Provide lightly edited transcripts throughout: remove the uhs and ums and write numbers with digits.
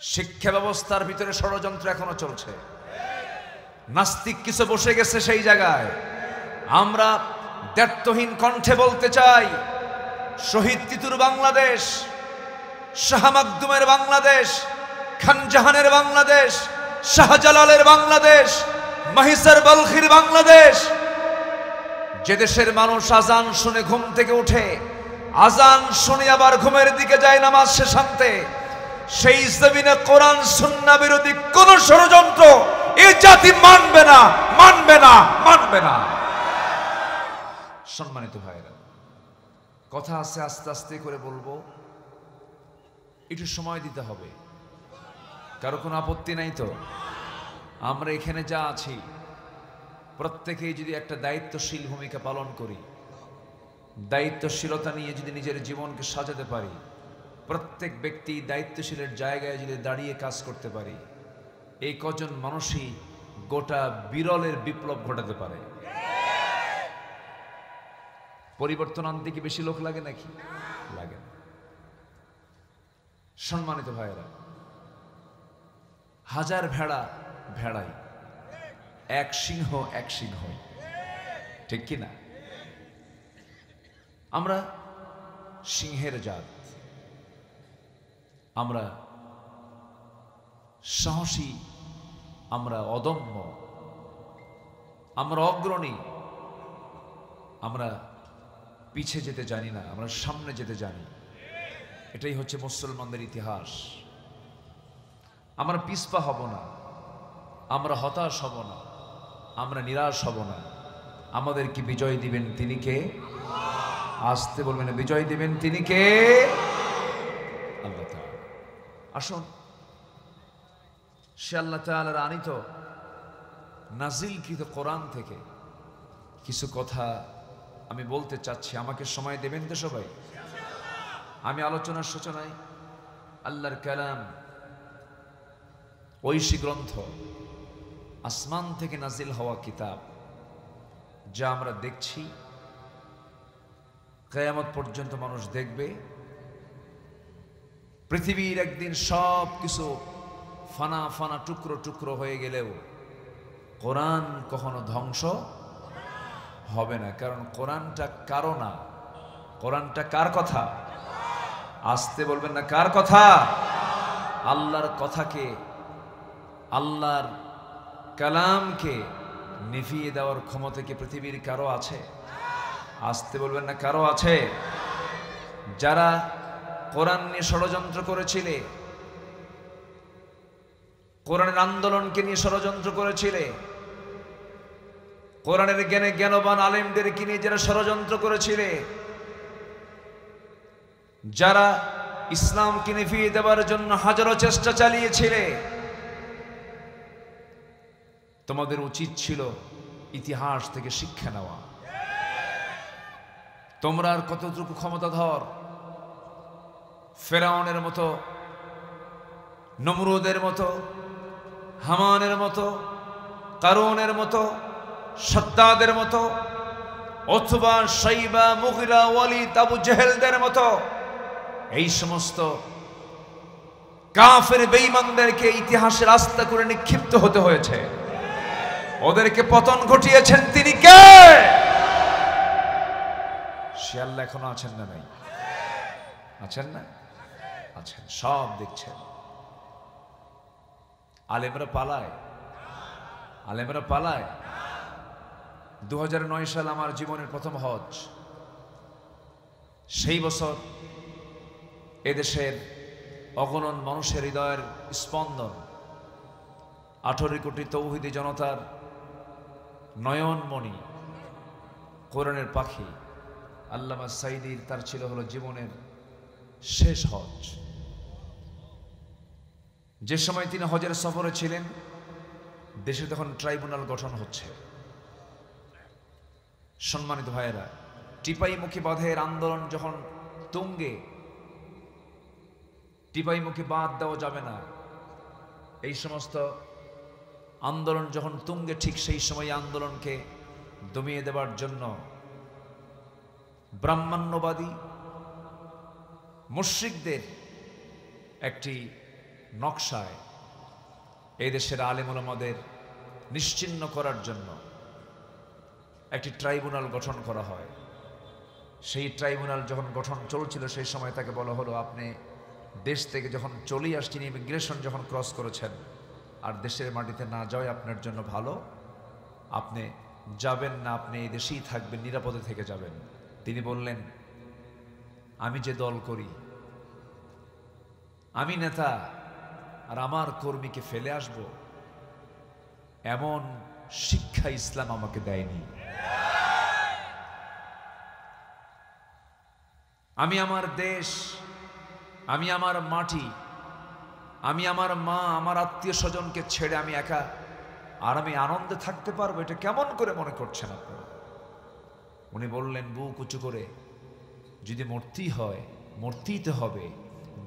শিক্ষা ব্যবস্থার ভিতরে ষড়যন্ত্র এখনো চলছে। নাস্তিক কিছু বসে গেছে সেই জায়গায়। আমরা দ্ব্যর্থহীন কণ্ঠে বলতে চাই, শহীদ তিতুর বাংলাদেশ, শাহ মাকদুমের বাংলাদেশ, খান জাহানের বাংলাদেশ, শাহজালালের বাংলাদেশ, মাহিসার বলখির বাংলাদেশ, যে দেশের মানুষ আজান শুনে ঘুম থেকে উঠে, আজান শুনে আবার ঘুমের দিকে যায় নামাজ শেষ আনতে, সেই জমিনে কোরআন সুন্নাহ বিরোধী কোন ষড়যন্ত্র এই জাতি মানবে না, মানবে না, মানবে না। সম্মানিত ভাইরা, কথা আছে, আস্তে আস্তে করে বলবো, একটু সময় দিতে হবে। কারো কোনো আপত্তি নাই তো? আমরা এখানে যা আছি প্রত্যেকেই যদি একটা দায়িত্বশীল ভূমিকা পালন করি, দায়িত্বশীলতা নিয়ে যদি নিজের জীবনকে সাজাতে পারি, প্রত্যেক ব্যক্তি দায়িত্বশীলের জায়গায় যদি দাঁড়িয়ে কাজ করতে পারি, এই কজন মানুষই গোটা বিরলের বিপ্লব ঘটাতে পারে। পরিবর্তন আনতে কি বেশি লোক লাগে নাকি? লাগে না। সম্মানিত ভাইয়েরা, হাজার ভেড়া ভেড়াই, এক সিংহ এক সিংহই, ঠিক কি না? আমরা সিংহের জাত, আমরা সাহসী, আমরা অদম্য, আমরা অগ্রণী, আমরা পিছে যেতে জানি না, আমরা সামনে যেতে জানি। এটাই হচ্ছে মুসলমানদের ইতিহাস। আমরা পিছপা হব না, আমরা হতাশ হব না, আমরা নিরাশ হব না। আমাদেরকে বিজয় দিবেন তিনি কে? আসতে বলবেন, বিজয় দিবেন তিনি কে? আল্লাহ তাআলা। আসুন, সে আল্লাহ তাআলার আনিত নাজিলকৃত কোরআন থেকে কিছু কথা আমি বলতে চাচ্ছি। আমাকে সময় দেবেন তো সবাই? আমি আলোচনার সূচনায় আল্লাহর কালাম, ঐশী গ্রন্থ, আসমান থেকে নাজিল হওয়া কিতাব, যা আমরা দেখছি, কিয়ামত পর্যন্ত মানুষ দেখবে। পৃথিবীর একদিন সব কিছু ফানা ফানা টুকরো টুকরো হয়ে গেলেও কোরআন কখনো ধ্বংস হবে না। কারণ কোরআনটা কারো না, কোরআনটা কার কথা? আসতে বলবেন না, কার কথা? আল্লাহর কথাকে, আল্লাহর কালামকে নিভিয়ে দেওয়ার ক্ষমতা কি পৃথিবীর কারো আছে? আসতে বলবেন না, কারো আছে? যারা কোরআন নিয়ে ষড়যন্ত্র করেছিলে, কোরআনের আন্দোলনকে নিয়ে ষড়যন্ত্র করেছিলে, কোরআনের জ্ঞানে জ্ঞানবান আলেমদেরকে নিয়ে যারা ষড়যন্ত্র করেছিলে, যারা ইসলামকে নিভিয়ে দেওয়ার জন্য হাজারো চেষ্টা চালিয়েছিলে, তোমাদের উচিত ছিল ইতিহাস থেকে শিক্ষা নেওয়া। তোমরা আর কতটুকু ক্ষমতাধর? ফেরাউনের মতো, নমরুদের মতো, হামানের মতো, কারুনের মতো, সাদ্দাদের মতো, অথবা শাইবা, মুগিরা, ওয়ালিদ, আবু জেহেলদের মতো এই সমস্ত কাফের বেঈমানদেরকে ইতিহাসের রাস্তা করে নিক্ষিপ্ত হতে হয়েছে। ওদেরকে পতন ঘটিয়েছেন তিনি কে? সে আল্লাহ এখনো আছেন না? নাই? আছেন না? আছেন, সব দেখছেন। আলেমরা পালায়, আলেমরা পালায়। 2009 সাল আমার জীবনের প্রথম হজ। সেই বছর এদেশের অগণন মানুষের হৃদয়ের স্পন্দন, 18 কোটি তৌহিদি জনতার নয়নমণি, কোরআনের পাখি আল্লামা সাঈদীর, তার ছিল হলো জীবনের শেষ হজ। যে সময় তিনি হজের সফরে ছিলেন, দেশে তখন ট্রাইব্যুনাল গঠন হচ্ছে। সম্মানিত ভাইয়েরা, টিপাইমুখী বাঁধের আন্দোলন যখন তুঙ্গে, টিপাইমুখী বাঁধ দেওয়া যাবে না, এই সমস্ত আন্দোলন যখন তুঙ্গে, ঠিক সেই সময় আন্দোলনকে দমিয়ে দেওয়ার জন্য ব্রাহ্মণ্যবাদী মুশরিকদের একটি নকশায় এই দেশের আলেম ওলামাদের নিশ্চিহ্ন করার জন্য একটি ট্রাইব্যুনাল গঠন করা হয়। সেই ট্রাইব্যুনাল যখন গঠন চলছিল সেই সময় তাকে বলা হলো, আপনি দেশ থেকে যখন চলে আসছেন, ইমিগ্রেশন যখন ক্রস করেছেন, আর দেশের মাটিতে না যাওয়াই আপনার জন্য ভালো, আপনি যাবেন না, আপনি এই দেশেই থাকবেন, নিরাপদে থেকে যাবেন। তিনি বললেন, আমি যে দল করি, আমি নেতা, আর আমার কর্মীকে ফেলে আসব, এমন শিক্ষা ইসলাম আমাকে দেয়নি। আমি আমার দেশ, আমি আমার মাটি, আমি আমার মা, আমার আত্মীয় স্বজনকে ছেড়ে আমি একা আর আমি আনন্দে থাকতে পারবো? এটা কেমন করে মনে করছেন আপনারা? উনি বললেন বুক উঁচু করে, যদি মরতেই হয় মরতেই হবে,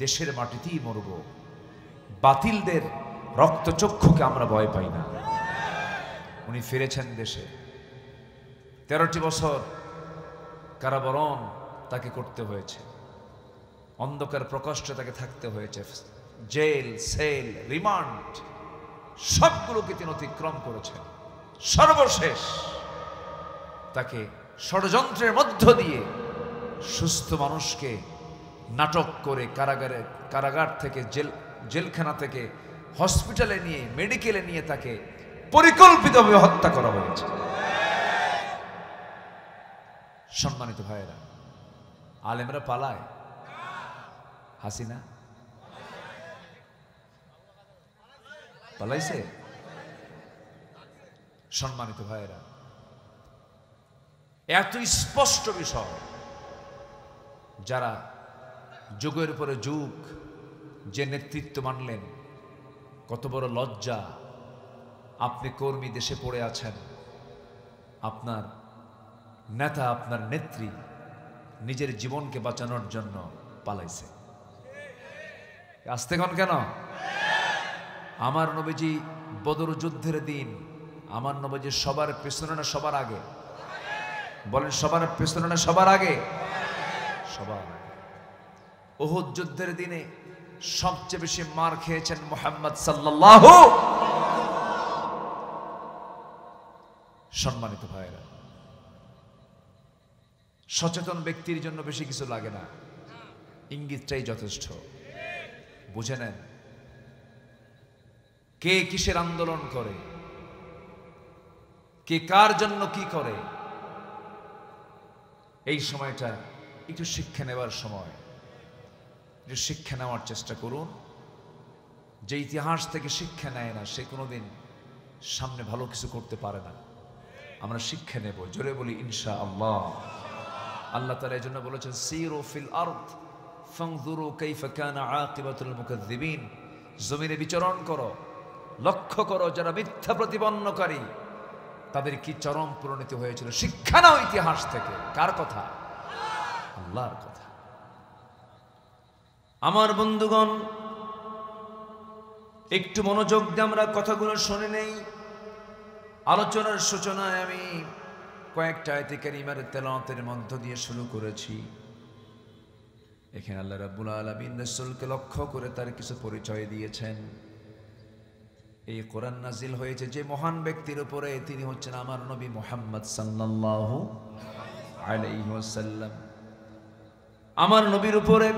দেশের মাটিতেই মরব। বাতিলদের রক্তচক্ষুকে আমরা ভয় পাই না। উনি ফিরেছেন দেশে। 13টি বছর কারাবরণ তাকে করতে হয়েছে, অন্ধকার প্রকোষ্ঠে তাকে থাকতে হয়েছে, জেল, সেল, রিমান্ড সবগুলোকে তিনি অতিক্রম করেছেন। সর্বশেষ তাকে ষড়যন্ত্রের মধ্য দিয়ে সুস্থ মানুষকে নাটক করে কারাগার থেকে, জেলখানা থেকে হসপিটালে নিয়ে, মেডিকেলে নিয়ে তাকে পরিকল্পিতভাবে হত্যা করা হয়েছে। সম্মানিত ভাইয়েরা, আলেমরা পালায়, হাসিনা পালাইছে? সম্মানিত ভাইয়েরা, এত স্পষ্ট বিষয়, যারা যুগের পরে যুগ যে নেতৃত্ব মানলেন, কত বড় লজ্জা। আপনি কর্মী দেশে পড়ে আছেন, আপনার নেতা, আপনার নেত্রী নিজের জীবনকে বাঁচানোর জন্য পালাইছে। আসতে কেন? আমার নবীজি বদর যুদ্ধের দিন, আমার নবীজি সবার পেছনে না সবার আগে? বলেন, সবার পেছনে না সবার আগে? সবার আগে। উহুদ যুদ্ধের দিনে সবচেয়ে বেশি মার খেয়েছেন মুহাম্মদ সাল্লাল্লাহু। সম্মানিত ভাইরা, সচেতন ব্যক্তির জন্য বেশি কিছু লাগে না, ইঙ্গিতটাই যথেষ্ট। বুঝে নেন কে কিসের আন্দোলন করে, কে কার জন্য কি করে। এই সময়টা একটু শিক্ষা নেওয়ার সময়, একটু শিক্ষা নেওয়ার চেষ্টা করুন। যে ইতিহাস থেকে শিক্ষা নেয় না, সে কোনোদিন সামনে ভালো কিছু করতে পারে না। আমরা শিক্ষা নেব, জোরে বলি ইনশাআল্লাহ। আল্লাহ তাআলা এই জন্য বলেছেন, সিরু ফিল আরদ ফানজুরু কাইফা কানা আকিবাতুল মুকাজ্জিবিন। জমিনে বিচরণ করো, লক্ষ্য করো যারা মিথ্যা প্রতিপন্নকারী তাদের কি চরম পরিণতি হয়েছিল। শিক্ষা নাও ইতিহাস থেকে। কার কথা? আল্লাহর কথা। আমার বন্ধুগণ, একটু মনোযোগ দিয়ে আমরা কথাগুলো শুনে নেই। আলোচনার সূচনায় আমি কয়েকটা আয়াতে কারিমার তেলাওয়াতের মধ্য দিয়ে শুরু করেছি। এখানে আল্লাহ রাব্বুল আলামিন রাসূলকে লক্ষ্য করে তার কিছু পরিচয় দিয়েছেন। এই কোরআন নাজিল হয়েছে যে মহান ব্যক্তির উপরে, তিনি হচ্ছেন আমার নবী মুহাম্মদ সাল্লাল্লাহু আলাইহি ওয়াসাল্লাম। আমার নবীর উপরে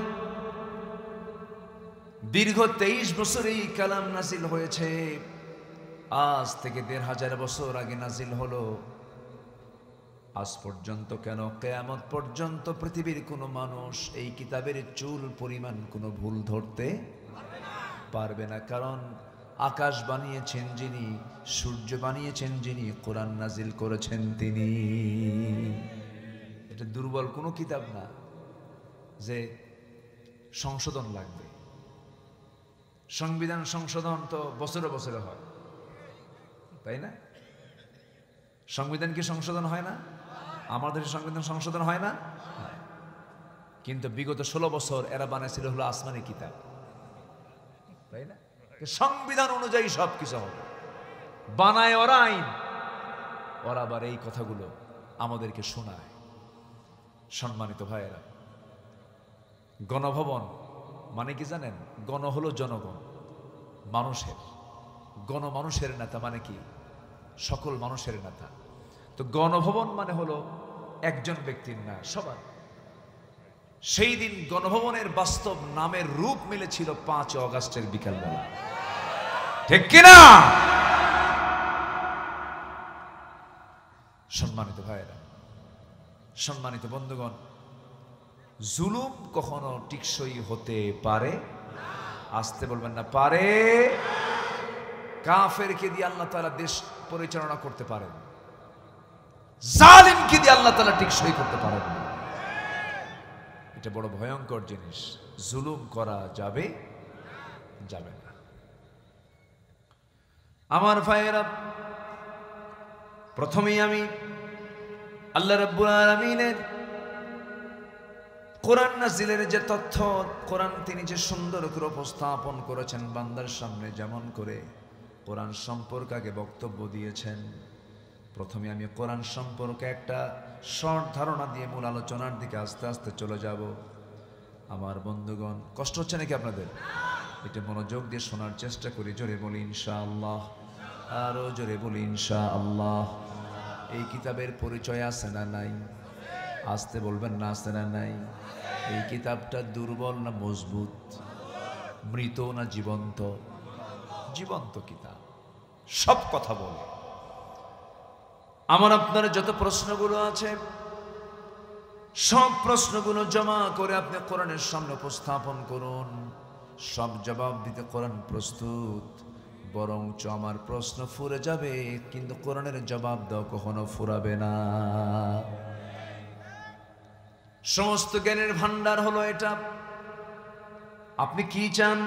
দীর্ঘ 23 বছর এই কালাম নাজিল হয়েছে। আজ থেকে 1500 বছর আগে নাজিল হলো। আজ পর্যন্ত কেন, কিয়ামত পর্যন্ত পৃথিবীর কোনো মানুষ এই কিতাবের চুল পরিমাণ কোনো ভুল ধরতে পারবে না। কারণ আকাশ বানিয়েছেন যিনি, সূর্য বানিয়েছেন যিনি, কোরআন নাজিল করেছেন তিনি। এটা দুর্বল কোনো কিতাব না যে সংশোধন লাগবে। সংবিধান সংশোধন তো বছরে বছরে হয়, তাই না? সংবিধান কি সংশোধন হয় না? আমাদের সংবিধান সংশোধন হয় না? কিন্তু বিগত 16 বছর এরা বানাইছিল হলো আসমানি কিতাব, তাই না? সংবিধান অনুযায়ী সবকিছু হবে, বানায় ওরা আইন, ওরা আবার এই কথাগুলো আমাদেরকে শোনায়। সম্মানিত ভাইয়েরা, গণভবন মানে কি জানেন? গণ হলো জনগণ, মানুষের, গণমানুষের নেতা মানে কি? সকল মানুষের নেতা। তো গণভবন মানে হলো একজন ব্যক্তির না, সবার। সেই দিন গণভবনের বাস্তব নামের রূপ মিলেছিল 5 অগাস্টের বিকালবেলা, ঠিক কিনা? সম্মানিত ভাইয়েরা, সম্মানিত বন্ধুগণ, জুলুম কখনো টিকসই হতে পারে? আসতে বলবেন না, পারে। কাফেরকে দিয়ে আল্লাহ তাআলা দেশ পরিচালনা করতে পারেন, জালিমকে দিয়ে আল্লাহ তাআলা টিকসই করতে পারেন না। এটা বড় ভয়ঙ্কর জিনিস। জুলুম করা যাবে যাবে না। আমার ভাইয়েরা, প্রথমেই আমি আল্লাহ রাব্বুল আলামিনের কোরআন নাজিলের যে তথ্য, কোরআন তিনি যে সুন্দর করে উপস্থাপন করেছেন বান্দার সামনে, যেমন করে কোরআন সম্পর্কে আগে বক্তব্য দিয়েছেন, প্রথমে আমি কোরআন সম্পর্কে একটা শর্ট ধারণা দিয়ে মূল আলোচনার দিকে আস্তে আস্তে চলে যাব। আমার বন্ধুগণ, কষ্ট হচ্ছে নাকি আপনাদের? এটা মনোযোগ দিয়ে শোনার চেষ্টা করি। জোরে বলি ইনশাআল্লাহ, আরো জোরে বলি ইনশাআল্লাহ। এই কিতাবের পরিচয় আছে না নাই? আসতে বলবেন না, আছে না নাই? এই কিতাবটা দুর্বল না মজবুত? মৃত না জীবন্ত? জীবন্ত কিতাব, সব কথা বলে। আমার আপনার যত প্রশ্নগুলো আছে, সব প্রশ্নগুলো জমা করে আপনি কোরআনের সামনে উপস্থাপন করুন। সব জবাব দিতে কোরআন প্রস্তুত। বরঞ্চ আমার প্রশ্ন ফুরে যাবে, কিন্তু কোরআনের জবাব দাও কখনো ফুরাবে না। সমস্ত জ্ঞানের ভান্ডার হলো এটা। আপনি কি চান?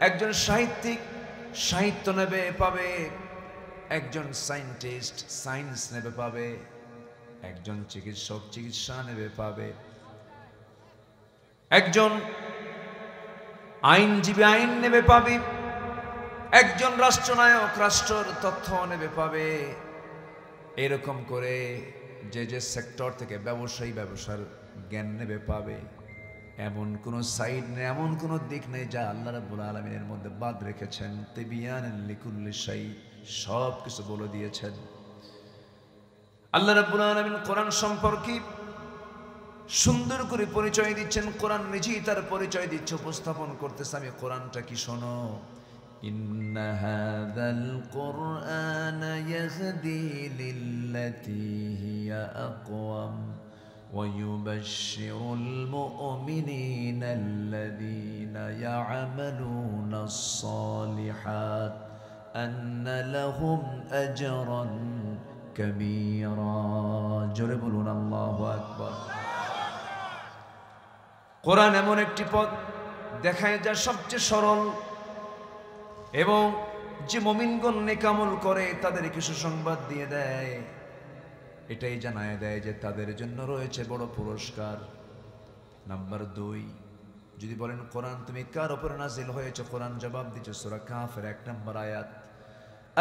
একজন সাহিত্যিক সাহিত্য নেবে, পাবে। একজন সায়েন্টিস্ট সায়েন্স নেবে, পাবে। একজন চিকিৎসক চিকিৎসা নেবে, পাবে। একজন আইনজীবী আইন নেবে, পাবে। একজন রাষ্ট্রনায়ক রাষ্ট্রের তথ্য নেবে, পাবে। এরকম করে যে যে সেক্টর থেকে ব্যবসায়ী ব্যবসার জ্ঞান নেবে, পাবে। এমন কোন সাইড নেই, এমন কোন দিক নেই যা আল্লাহ রাব্বুল আলামিনের মধ্যে বাদ রেখেছেন। তিবিয়ানান লিকুল্লি শাই, সব কিছু বলে দিয়েছেন। আল্লাহ রাব্বুল আলামিন কোরআন সম্পর্কে সুন্দর করে পরিচয় দিচ্ছেন। কোরআন নিজেই তার পরিচয় দিচ্ছে, উপস্থাপন করতেছে। আমি কোরআনটা কি শোনো, ইন্না হাযাল কুরআনা ইয়াহদি লিল্লাতী হিয়া আকওয়াম ওয়া ইউবাশশিরুল মুমিনিনা আল্লাযীনা ইয়া'মালুনাস সালিহাত আন্না লাহুম আজরান কাবীরা। জোরে বলুন আল্লাহু আকবার। কোরআন এমন একটি পথ দেখায় যা সবচেয়ে সরল, এবং যে মুমিনগণ নেক আমল করে তাদের কিছু সংবাদ দিয়ে দেয়। এটাই জানায় দেয় যে তাদের জন্য রয়েছে বড় পুরস্কার। নাম্বার 2, যদি বলেন কোরআন তুমি কার উপরে নাজিল হয়েছে, কোরআন জবাব দিচ্ছে সূরা কাফের 1 নম্বর আয়াত,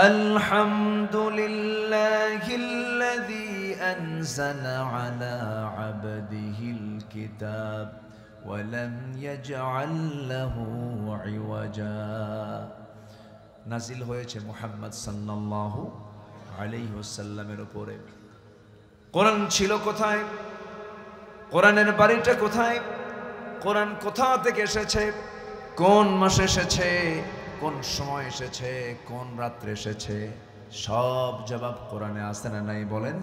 আলহামদুলিল্লাহিল্লাযী আনজালা আলা আবদিহিল কিতাব ওয়া লাম ইয়াজআল লাহু ইওয়াজা। নাজিল হয়েছে মুহাম্মদ সাল্লাল্লাহু আলাইহি ওয়াসাল্লামের উপরে। কোরআন ছিল কোথায়? কোরআনের বাড়িটা কোথায়? কোরআন কোথা থেকে এসেছে? কোন মাসে এসেছে? কোন সময় এসেছে? কোন রাত্রে এসেছে? সব জবাব কোরআনে আছে না নাই? বলেন,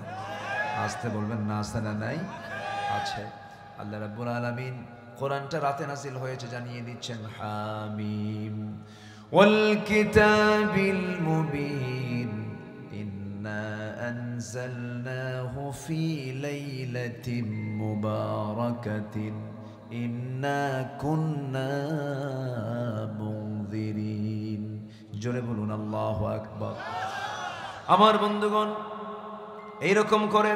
আসতে বলবেন না, আছে না নাই? আছে। আল্লাহ রাব্বুল আলামিন কোরআনটা রাতে নাজিল হয়েছে জানিয়ে দিচ্ছেন, হামিম ওয়াল কিতাবিল মুবিন ইন্না আনজালনাহু ফি লাইলাতিন মুবারাকাতিন ইন্না কুন্না মুনজিরিন। জোরে বলুন আল্লাহু আকবার। আমার বন্ধুগণ, এইরকম করে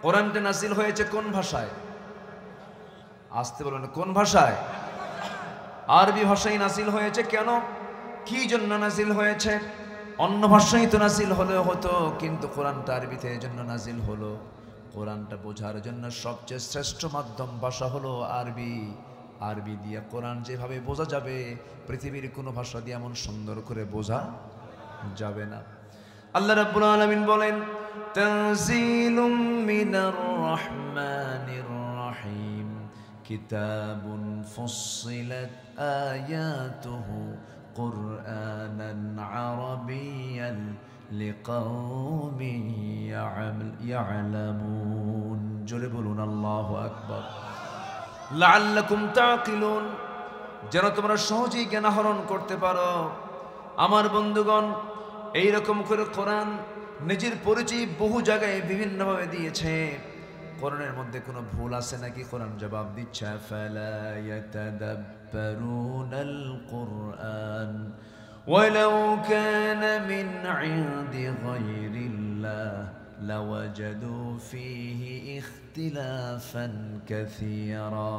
কোরআনটা নাজিল হয়েছে কোন ভাষায়? আসতে বলুন, কোন ভাষায়? আরবি ভাষায় নাজিল হয়েছে। কেন, কি জন্য নাজিল হয়েছে? অন্য ভাষায় তো নাজিল হলেও হতো, কিন্তু কোরআনটা আরবিতে এই জন্য নাজিল হলো। কোরআনটা বোঝার জন্য সবচেয়ে শ্রেষ্ঠ মাধ্যম ভাষা হলো আরবি। আরবি দিয়ে কোরআন যেভাবে বোঝা যাবে পৃথিবীর কোনো ভাষা দিয়ে এমন সুন্দর করে বোঝা যাবে না। আল্লাহ রাব্বুল আলামিন বলেন তানজিলুম মিনার রহমানির রহিম কিতাবুন ফুসসিলাত আয়াতুহু কুরআনান আরাবিয়্যান লিকাওমিন ইয়ালামুন। জোরে বলুন আল্লাহু আকবার। লাআল্লাকুম তাকিলুন, যেন তোমরা সহজেই জ্ঞান আহরণ করতে পারো। আমার বন্ধুগণ, এইরকম করে কোরআন নিজের পরিচয় বহু জায়গায় বিভিন্নভাবে দিয়েছে। কোরআনের মধ্যে কোনো ভুল আছে নাকি? কোরআন জবাব দিচ্ছে ফালা ইয়াতাদাব্বারুনাল কুরআন ওয়ালাউ কানা মিন ইনদি গায়রিল্লাহ লাওয়াজাদু ফীহি ইখতিলাফান কাসীরা।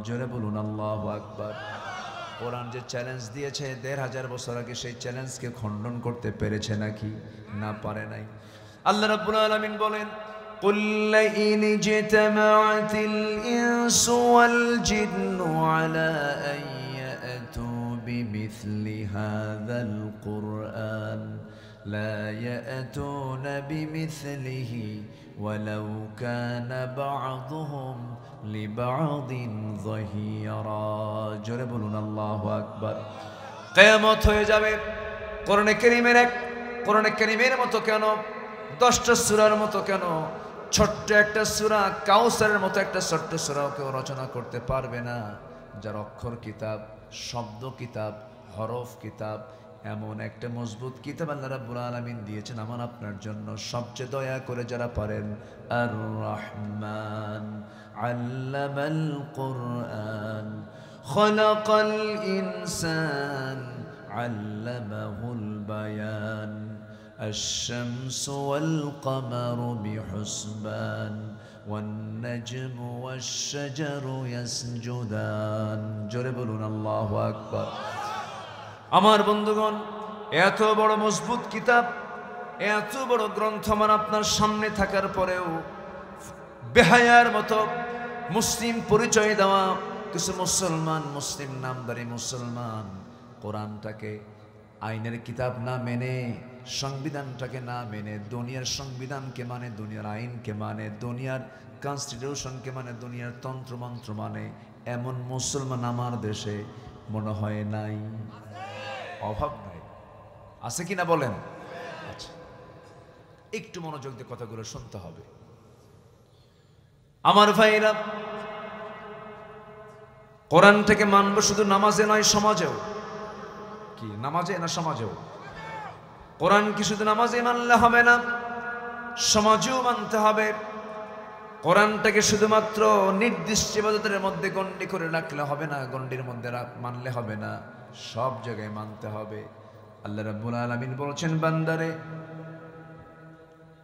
জোরে বলুন আল্লাহু আকবার। কোরআন যে চ্যালেঞ্জ দিয়েছে ১৫০০ বছর আগে, সেই চ্যালেঞ্জকে খণ্ডন করতে পেরেছে নাকি? না, পারে নাই। আল্লাহ রাব্বুল আলামিন বলেন قل لئن اجتمعت الإنس والجن على أن يأتوا بمثل هذا القرآن لا يأتون بمثله ولو كان بعضهم لبعض ظهيرا। জোরে বলুন আল্লাহু আকবার। কিয়ামত হয়ে যাবে। কোরআনে কারীমের মতো কেন, 10টা সূরার মতো কেন, ছোট্ট একটা সূরা কাউসারের মতো একটা ছোট্ট সূরাও কেউ রচনা করতে পারবে না, যার অক্ষর কিতাব, শব্দ কিতাব, হরফ কিতাব, এমন একটা মজবুত কিতাব আল্লাহ রাব্বুল আলামিন দিয়েছেন আমার আপনার জন্য। সবচেয়ে দয়া করে যারা পারেন, আর রহমান আল্লামাল কুরআন খলাকাল ইনসান আল্লামাহুল বায়ান الشمس والقمر بحسبان والنجم والشجر يسجدان। জোরে বলুন আল্লাহু আকবার। আমার বন্ধুগণ, এত বড় মজবুত কিতাব, এত বড় গ্রন্থ আমার আপনার সামনে থাকার পরেও বেহায়ার মতো মুসলিম পরিচয় দেওয়া কিছু মুসলমান, মুসলিম নামধারী মুসলমান কোরআনটাকে আইনের কিতাব না মেনে, সংবিধানটাকে না মেনে, দুনিয়ার সংবিধানকে মানে, দুনিয়ার আইনকে মানে, দুনিয়ার কনস্টিটিউশনকে মানে, দুনিয়ার তন্ত্রমন্ত্র মানে, এমন মুসলমান আমার দেশে মনে হয় নাই। অভাব নাই, আছে কিনা বলেন? আচ্ছা, একটু মনোযোগ দিয়ে কথাগুলো শুনতে হবে আমার ভাইরা। কোরআনটাকে মানব শুধু নামাজে নয়, সমাজেও। কি নামাজে না সমাজেও? কোরআন কি শুধু নামাজে মানলে হবে না, সমাজেও মানতে হবে। কোরআনটাকে শুধুমাত্র নির্দিষ্ট ইবাদতের মধ্যে গণ্ডি করে রাখলে হবে না, গণ্ডির মধ্যে মানলে হবে না, সব জায়গায় মানতে হবে। আল্লাহ রাব্বুল আলামিন বলছেন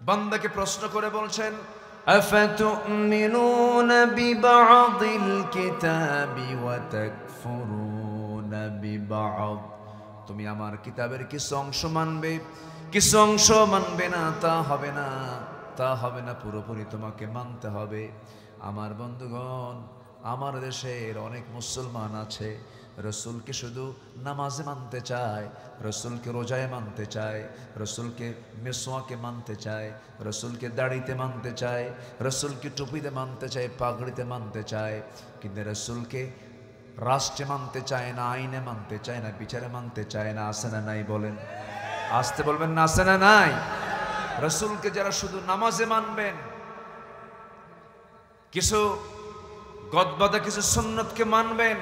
বান্দাকে প্রশ্ন করে বলছেন আফাতুমিনুনা বিবা'দিল কিতাবি ওয়া তাকফুরুনা বিবা'দ। তুমি আমার কিতাবের কিছু অংশ মানবে, কিছু অংশ মানবে না, তা হবে না, তা হবে না, পুরোপুরি তোমাকে মানতে হবে। আমার বন্ধুগণ, আমার দেশের অনেক মুসলমান আছে রসুলকে শুধু নামাজে মানতে চায়, রসুলকে রোজায় মানতে চায়, রসুলকে মেসোয়াকে মানতে চায়, রসুলকে দাড়িতে মানতে চায়, রসুলকে টুপিতে মানতে চায়, পাগড়িতে মানতে চায়, কিন্তু রসুলকে রাষ্ট্রে মানতে চায় না, আইনে মানতে চায় না, বিচারে মানতে চায় না। আছে না নাই? বলেন, আসতে বলবেন না, আছে না নাই? রসুলকে যারা শুধু নামাজে মানবেন, কিছু গদবাদা কিছু সুন্নতকে মানবেন,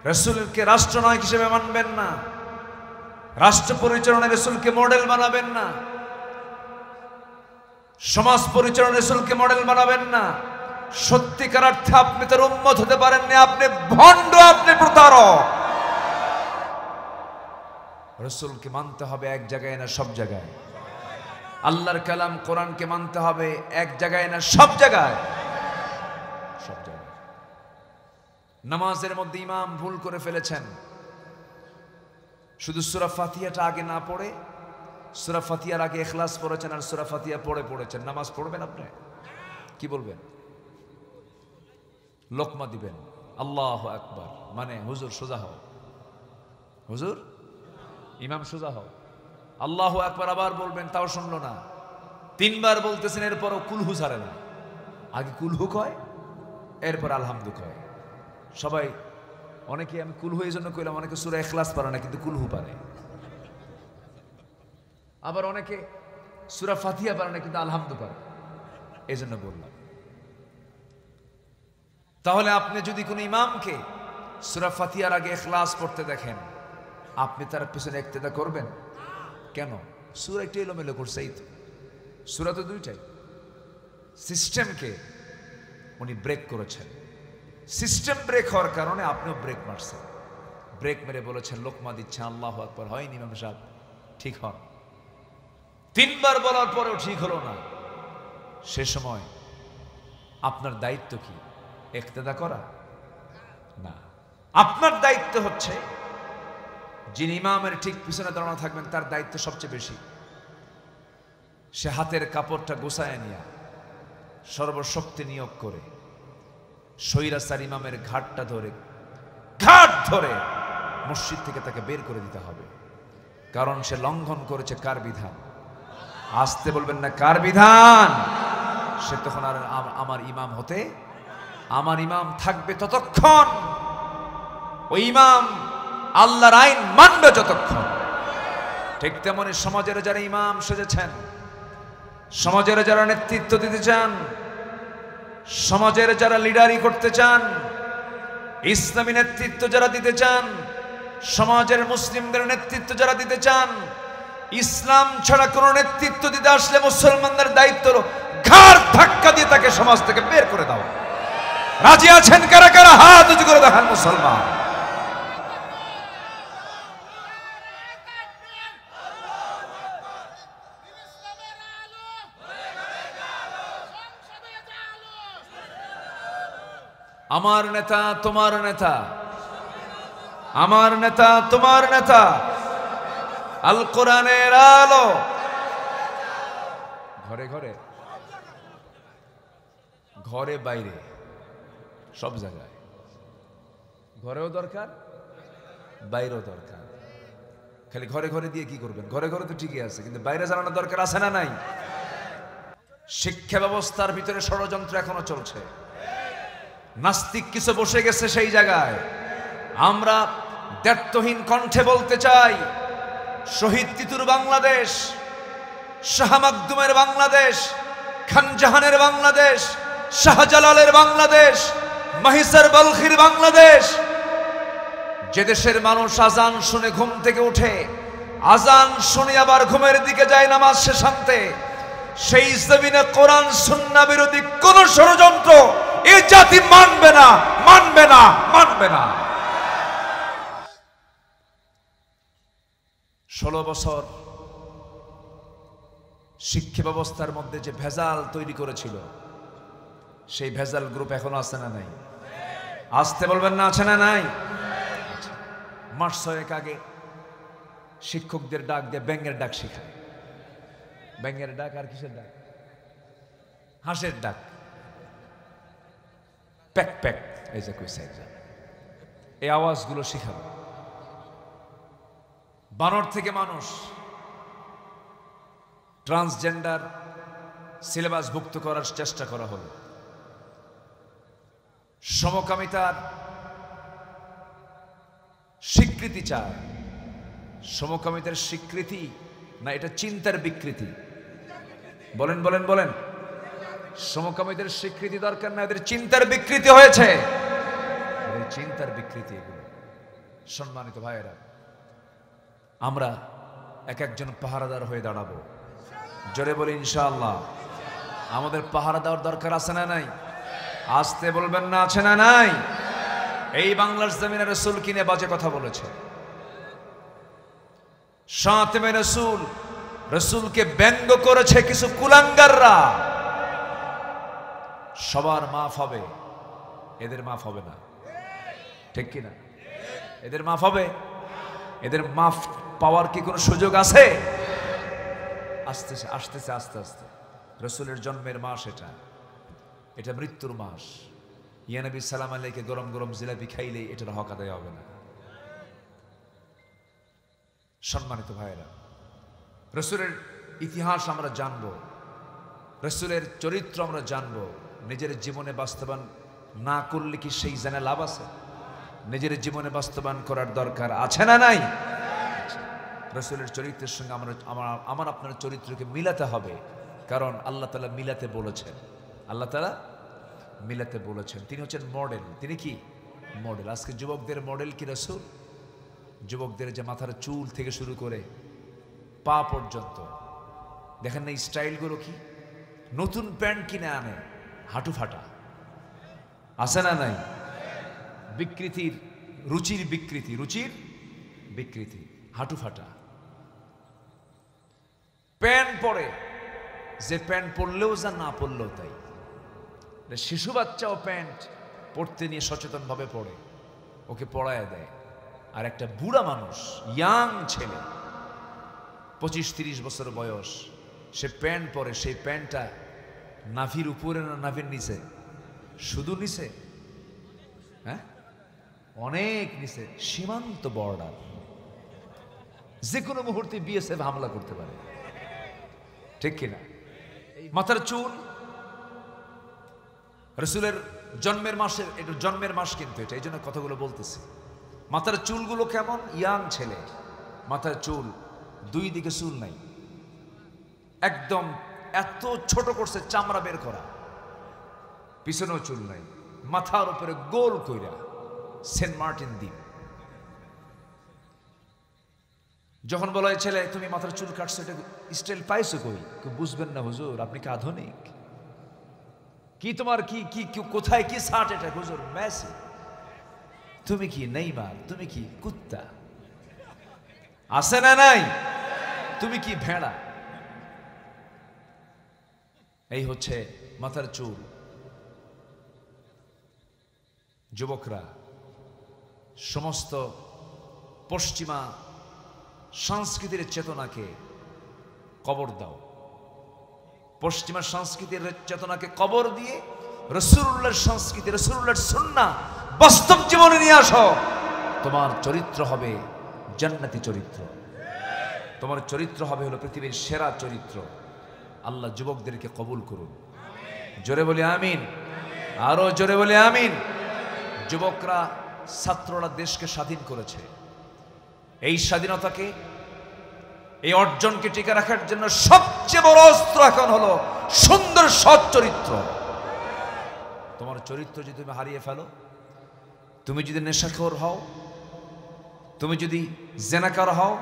রসুলকে রাষ্ট্রনায়ক হিসেবে মানবেন না, রাষ্ট্র পরিচালনায় রসুলকে মডেল বানাবেন না, সমাজ পরিচালনায় রসুলকে মডেল বানাবেন না, সত্যিকার অর্থে আপনি তার উম্মত হতে পারেননি, আপনি ভণ্ড, আপনি প্রতারক। রসুলকে মানতে হবে এক জায়গায় না সব জায়গায়। আল্লাহর কালাম কোরআনকে মানতে হবে এক জায়গায় না সব জায়গায়, সব জায়গায়। নামাজের মধ্যে ইমাম ভুল করে ফেলেছেন, শুধু সূরা ফাতিহাটা আগে না পড়ে, সূরা ফাতিহার আগে ইখলাস পড়েছেন আর সূরা ফাতিহা পড়েছেন। নামাজ পড়বেন আপনি? কি বলবেন? লোকমা দিবেন, আল্লাহু আকবার মানে হুজুর সোজা হও, হুজুর ইমাম সোজা হও। আল্লাহু আকবার আবার বলবেন, তাও শুনলো না। 3 বার বলতেছেন, এরপরও কুলহু ছাড়ে না। আগে কুলহু কয়, এরপর আলহামদু কয়। সবাই অনেকে, আমি কুলহু এই জন্য কইলাম, অনেকে সূরা ইখলাস পারে না কিন্তু কুলহু পারে, আবার অনেকে সূরা ফাতিহা পারে না কিন্তু আলহামদু পারে, এই জন্য বললাম। তাহলে আপনি যদি কোনো ইমামকে সূরা ফাতিহার আগে ইখলাস পড়তে দেখেন, আপনি তার পিছনে ইক্তেদা করবেন কেন? সূরা একটু এলোমেলো করছে, এই তো সূরা তো দুইটাই। সিস্টেমকে উনি ব্রেক করেছেন। সিস্টেম ব্রেক হওয়ার কারণে আপনিও ব্রেক মারছেন। ব্রেক মেরে বলেছেন লোকমা দিচ্ছেন, আল্লাহু আকবার হয়নি ইমাম সাহেব, ঠিক হন। 3 বার বলার পরেও ঠিক হলো না। সে সময় আপনার দায়িত্ব কি? ইক্তেদা করা না। আপনার দায়িত্ব হচ্ছে, যিনি ইমামের ঠিক পিছনে দাঁড়ানো থাকবেন তার দায়িত্ব সবচেয়ে বেশি। সে হাতের কাপড়টা গোছায় নিয়ে সর্বশক্তি নিয়োগ করে স্বৈরাচার ইমামের ঘাট ধরে মসজিদ থেকে তাকে বের করে দিতে হবে। কারণ সে লঙ্ঘন করেছে কার বিধান? আসতে বলবেন না, কার বিধান? সে তখন আর আমার ইমাম হতে, আমার ইমাম থাকবে ততক্ষণ, ওই ইমাম আল্লাহর আইন মানবে যতক্ষণ। ঠিক তেমনি সমাজের যারা ইমাম সেজেছেন, সমাজের যারা নেতৃত্ব দিতে চান, সমাজের যারা লিডারি করতে চান, ইসলামী নেতৃত্ব যারা দিতে চান, সমাজের মুসলিমদের নেতৃত্ব যারা দিতে চান, ইসলাম ছাড়া কোন নেতৃত্ব দিতে আসলে মুসলমানদের দায়িত্ব হলো ঘাড় ধাক্কা দিয়ে তাকে সমাজ থেকে বের করে দাও। রাজি আছেন কারা কারা? হাত উঁচু করে দেখান মুসলমান। আমার নেতা তোমার নেতা, আমার নেতা তোমার নেতা, আল কোরআনের আলো। ঘরে ঘরে, ঘরে বাইরে, সব জায়গায়। ঘরেও দরকার, বাইরেও দরকার। খালি ঘরে ঘরে দিয়ে কি করবেন? ঘরে ঘরে তো ঠিকই আছে, কিন্তু বাইরে জানানোর দরকার আছে না নাই? শিক্ষা ব্যবস্থার ভিতরে ষড়যন্ত্র এখনো চলছে। নাস্তিক কিছু বসে গেছে সেই জায়গায়। আমরা দ্ব্যর্থহীন কণ্ঠে বলতে চাই, শহীদ তিতুর বাংলাদেশ, শাহ মাকদুমের বাংলাদেশ, খান জাহানের বাংলাদেশ, শাহজালালের বাংলাদেশ, মাহিসার বলখির বাংলাদেশ, যে দেশের মানুষ আজান শুনে ঘুম থেকে উঠে, আজান শুনে আবার ঘুমের দিকে যায় নামাজ শেষ আনতে, সেই জমিনে কোরআন সুন্নাহ বিরোধী কোন ষড়যন্ত্র এই জাতি মানবে না, মানবে না, মানবে না। 16 বছর শিক্ষা ব্যবস্থার মধ্যে যে ভেজাল তৈরি করেছিল, সেই ভেজাল গ্রুপ এখনো আছে না নাই? আসতে বলবেন না, আছে না নাই? মাস 6 আগে শিক্ষকদের ডাক দিয়ে ব্যাঙের ডাক শেখায়। ব্যাঙের ডাক আর কিসের ডাক? হাঁসের ডাক। প্যাক প্যাক, এই যে কইছে একজন, এই আওয়াজগুলো শিখাবে। বানর থেকে মানুষ, ট্রান্সজেন্ডার সিলেবাস ভুক্ত করার চেষ্টা করা হলো। সমকামিতার স্বীকৃতি চায়। সমকামিতার স্বীকৃতি না, এটা চিন্তার বিকৃতি? বলেন বলেন বলেন। সমকামিতার স্বীকৃতি দরকার না, এদের চিন্তার বিকৃতি হয়েছে। এদের চিন্তার বিকৃতি এগুলো। সম্মানিত ভাইয়েরা, আমরা এক একজন পাহারাদার হয়ে দাঁড়াবো। জোরে বলি ইনশাআল্লাহ। আমাদের পাহারা দেওয়ার দরকার আছে না নাই? আসতে বলবেন না, আছে না নাই? এই বাংলার জমিনে রাসূল কিনে বাজে কথা বলেছে। শাতিমে রাসূল, রাসূলকে ব্যঙ্গ করেছে কিছু কুলাঙ্গাররা। সবার মাফ হবে, এদের মাফ হবে না। ঠিক কিনা? এদের মাফ হবে? এদের মাফ পাওয়ার কি কোনো সুযোগ আছে? আসতেছে আসতেছে আস্তে আস্তে। রাসূলের জন্মের মাস এটা, এটা মৃত্যুর মাস। ইয়া নবী সালাম আলাইকে গরম গরম জিলাপি খাইলে এটার হক আদায় হবে না। সম্মানিত ভাইরা, রাসূলের ইতিহাস আমরা জানব, রাসূলের চরিত্র আমরা জানব। নিজের জীবনে বাস্তবায়ন না করলে কি সেই জানে লাভ আছে? নিজের জীবনে বাস্তবায়ন করার দরকার আছে না নাই? রাসূলের চরিত্রের সঙ্গে আমার আপনার চরিত্রকে মিলাতে হবে, কারণ আল্লাহ তাআলা মিলাতে বলেছেন। আল্লাহ তাআলা মিলাতে বলেছেন। তিনি হচ্ছেন মডেল। তিনি কি মডেল? আজকে যুবকদের মডেল কি রাসূল? যুবকদের যে মাথার চুল থেকে শুরু করে পা পর্যন্ত দেখেন না স্টাইলগুলো কি? নতুন প্যান্ট কিনে আনে, হাঁটু ফাটা, আছে না নাই? বিকৃতির, রুচির বিকৃতি, রুচির বিকৃতি, হাঁটু ফাটা প্যান্ট পরে, যে প্যান্ট পরলেও যা না পরলেও তাই। শিশু বাচ্চাও প্যান্ট পরতে নিয়ে সচেতন ভাবে পড়ে, ওকে পড়ায় দেয়। আর একটা বুড়া মানুষ, ইয়াং ছেলে, 25-30 বছর বয়স, সে প্যান্ট পরে, সেই প্যান্টটা নাভির উপরে না নাভির নিচে? শুধু নিচে? হ্যাঁ, অনেক নিচে, সীমান্ত বর্ডার। যে কোনো মুহূর্তে বিএসএফ হামলা করতে পারে, ঠিক কিনা? মাথার চুল, রাসূলের জন্মের মাসের, এটা জন্মের মাস কিন্তু এটা, এই জন্য কথাগুলো বলতেছি। মাথার চুলগুলো কেমন? ইয়াং ছেলে, মাথার চুল, দুই দিকে চুল নাই, একদম এত ছোট করছে, চামড়া বের করা, পিছনেও চুল নাই, মাথার উপরে গোল কইরা সেন্ট মার্টিন দ্বীপ। যখন বলা হয় ছেলে তুমি মাথার চুল কাটছো, এটা স্টাইল পাইছো কই? বুঝবেন না হুজুর, আপনি কি আধুনিক? কি তোমার কি কি কোথায় কি শার্ট এটা? হুজুর মেসি। তুমি কি নেইমার? তুমি কি কুত্তা? আছে না নাই? তুমি কি ভেড়া? এই হচ্ছে মাথার চুল। যুবকরা, সমস্ত পশ্চিমা সংস্কৃতির চেতনাকে কবর দাও। পশ্চিমা সংস্কৃতির চেতনাকে কবর দিয়ে রাসূলুল্লাহর সংস্কৃতি, রাসূলুল্লাহর সুন্নাহ বাস্তব জীবনে নিয়ে আসো। তোমার চরিত্র হবে জান্নাতি চরিত্র, তোমার চরিত্র হবে হলো পৃথিবীর সেরা চরিত্র। আল্লাহ যুবকদেরকে কবুল করুন। জোরে বলি আমিন, আরো জোরে বলি আমিন। যুবকরা, ছাত্ররা দেশকে স্বাধীন করেছে। এই স্বাধীনতাকে, এই অর্জনকে টিকে রাখার জন্য সবচেয়ে বড় অস্ত্র এখন হলো সুন্দর সৎ চরিত্র। তোমার চরিত্র যদি তুমি হারিয়ে ফেলো, তুমি যদি নেশাখোর হও, তুমি যদি জেনাকার হও,